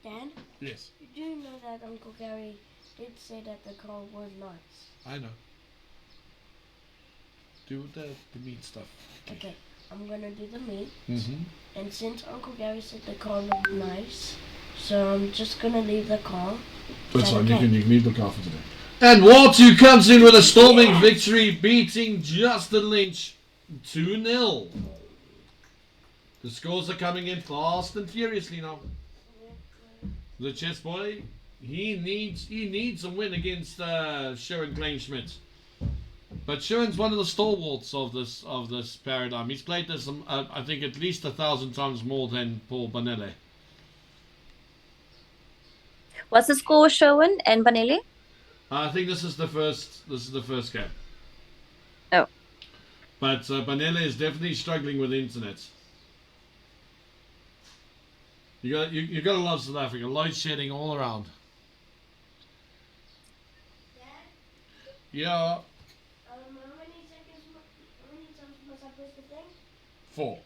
Dad, Yes, you do know that Uncle Gary did say that the call was nice. I know. Do the meat stuff. Okay, I'm gonna do the meat. Mm-hmm. And since Uncle Gary said the car looked nice, so I'm just gonna leave the car. That's fine. Okay. You can leave the car for today. And War 2 comes in with a storming victory, beating Justin Lynch 2-0. The scores are coming in fast and furiously now. The chess boy, he needs a win against Sharon Kleinschmidt. But Sharon's one of the stalwarts of this paradigm. He's played this, I think, at least 1,000 times more than Paul Bonelli. What's the score, Sherwin and Vanelli? I think this is the first game. Oh. But Banele is definitely struggling with the internet. You gotta love South Africa. Load shedding all around. Dad, Yeah, how many times must I push the thing? 4.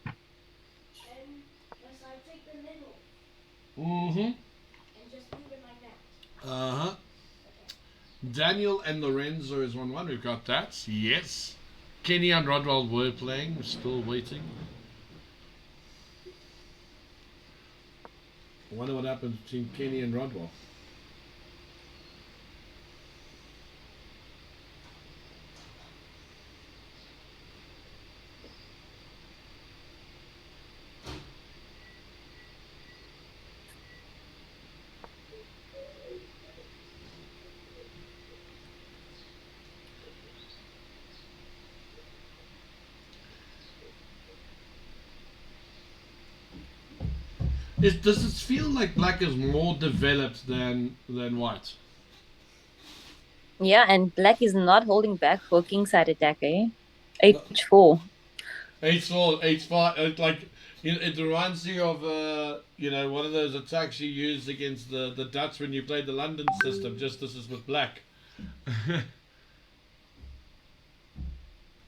And must I take the middle Mm-hmm. and just leave it like that? Uh-huh. Daniel and Lorenzo is 1-1. We've got that. Yes. Kenny and Rodwell were playing. We're still waiting. I wonder what happens between Kenny and Rodwell. Does it feel like black is more developed than white? Yeah, and black is not holding back for kingside attack, eh? No, H4. H4, H5, like it reminds you of one of those attacks you used against the Dutch when you played the London system. Just this is with black.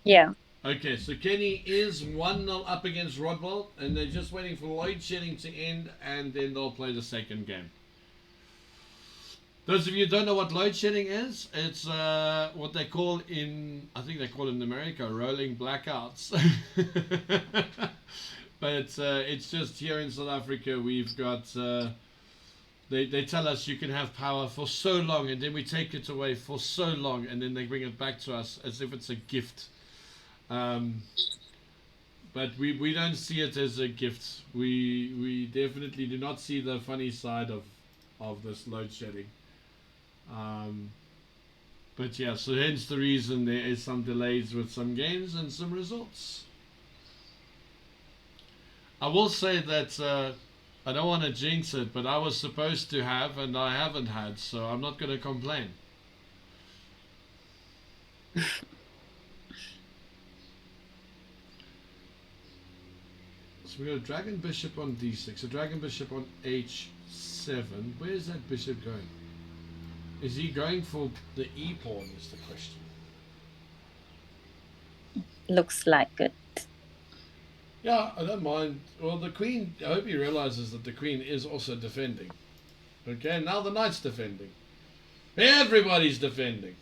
Yeah. Okay, so Kenny is 1-0 up against Rodwell, and they're just waiting for load shedding to end, and then they'll play the second game. Those of you who don't know what load shedding is, it's what they call I think they call it in America, rolling blackouts. But it's just here in South Africa, we've got, they tell us you can have power for so long, and then we take it away for so long, and then they bring it back to us as if it's a gift. But we don't see it as a gift. We definitely do not see the funny side of this load shedding. But yeah, so hence the reason there is some delays with some games and some results. I will say that I don't want to jinx it, but I was supposed to have and I haven't had, so I'm not going to complain. So we got a dragon bishop on d6, a dragon bishop on h7. Where is that bishop going? Is he going for the e pawn? Is the question. Looks like it. Yeah, I don't mind. Well, the queen, I hope he realizes that the queen is also defending. Okay, now the knight's defending. Everybody's defending.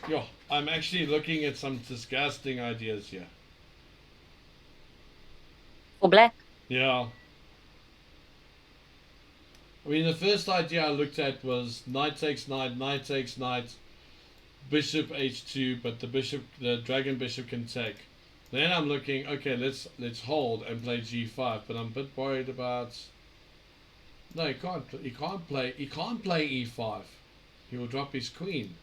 Yo, I'm actually looking at some disgusting ideas here. For black. Yeah. I mean, the first idea I looked at was knight takes knight, bishop h2, but the dragon bishop can take. Then I'm looking, okay, let's hold and play g5, but I'm a bit worried about. No, he can't. He can't play e5. He will drop his queen.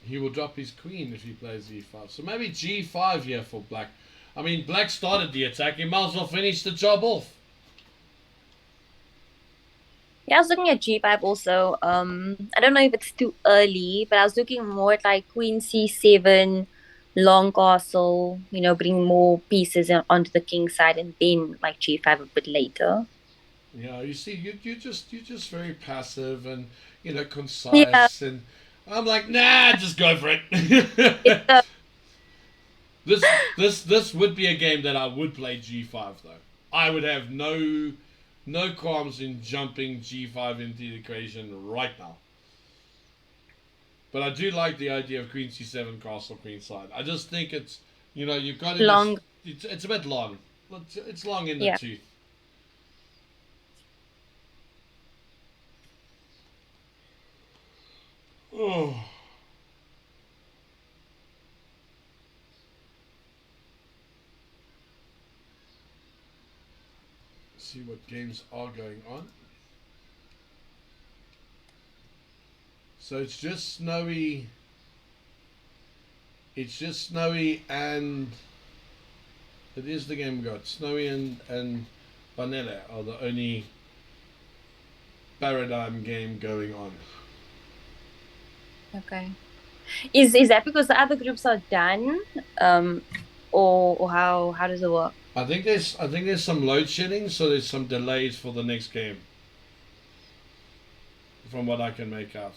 He will drop his queen if he plays e5. So maybe g5 here for black. I mean, black started the attack. He might as well finish the job off. Yeah, I was looking at G5 also. I don't know if it's too early, but I was looking more at like Queen C7, long castle, bring more pieces onto the king side, and then like G5 a bit later. Yeah, you see, you're just very passive and Yeah, concise, and I'm like, nah, just go for it. it's a This would be a game that I would play g5 though. I would have no qualms in jumping g5 into the equation right now. But I do like the idea of queen c7 castle queenside. I just think it's you've got to just long. it's a bit long. It's long in the Yeah. tooth. Oh. See what games are going on. So it's just snowy. It's just snowy and it is the game we got. Snowy and Vanilla are the only paradigm game going on. Okay. Is that because the other groups are done? Or how does it work? I think there's some load shedding, so there's some delays for the next game. From what I can make out.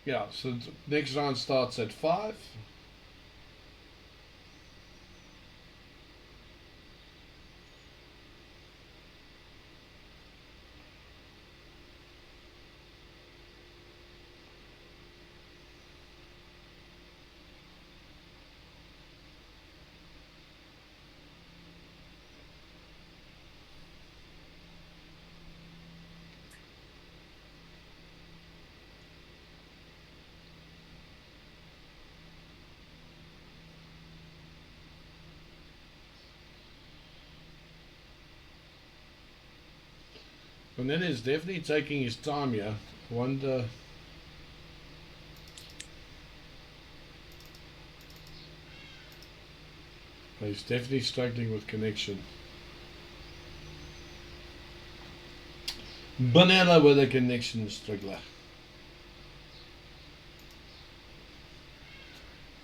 Yeah, so next round starts at 5. And then he's definitely taking his time here. I wonder. He's definitely struggling with connection. Banana with a connection struggler.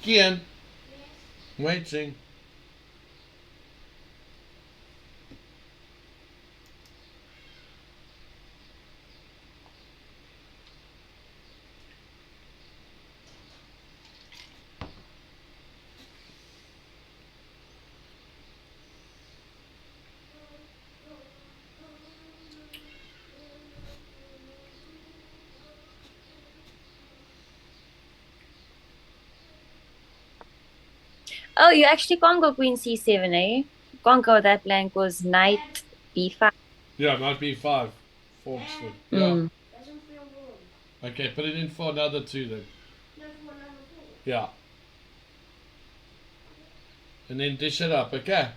Kian, waiting. Oh, you actually can't go queen c7, eh? You can't go that blank was knight b5. Yeah, might be 5. Foxford. Yeah. Mm. Doesn't feel warm. Okay, put it in for another 2 then. No, for another 4. Yeah. And then dish it up, okay?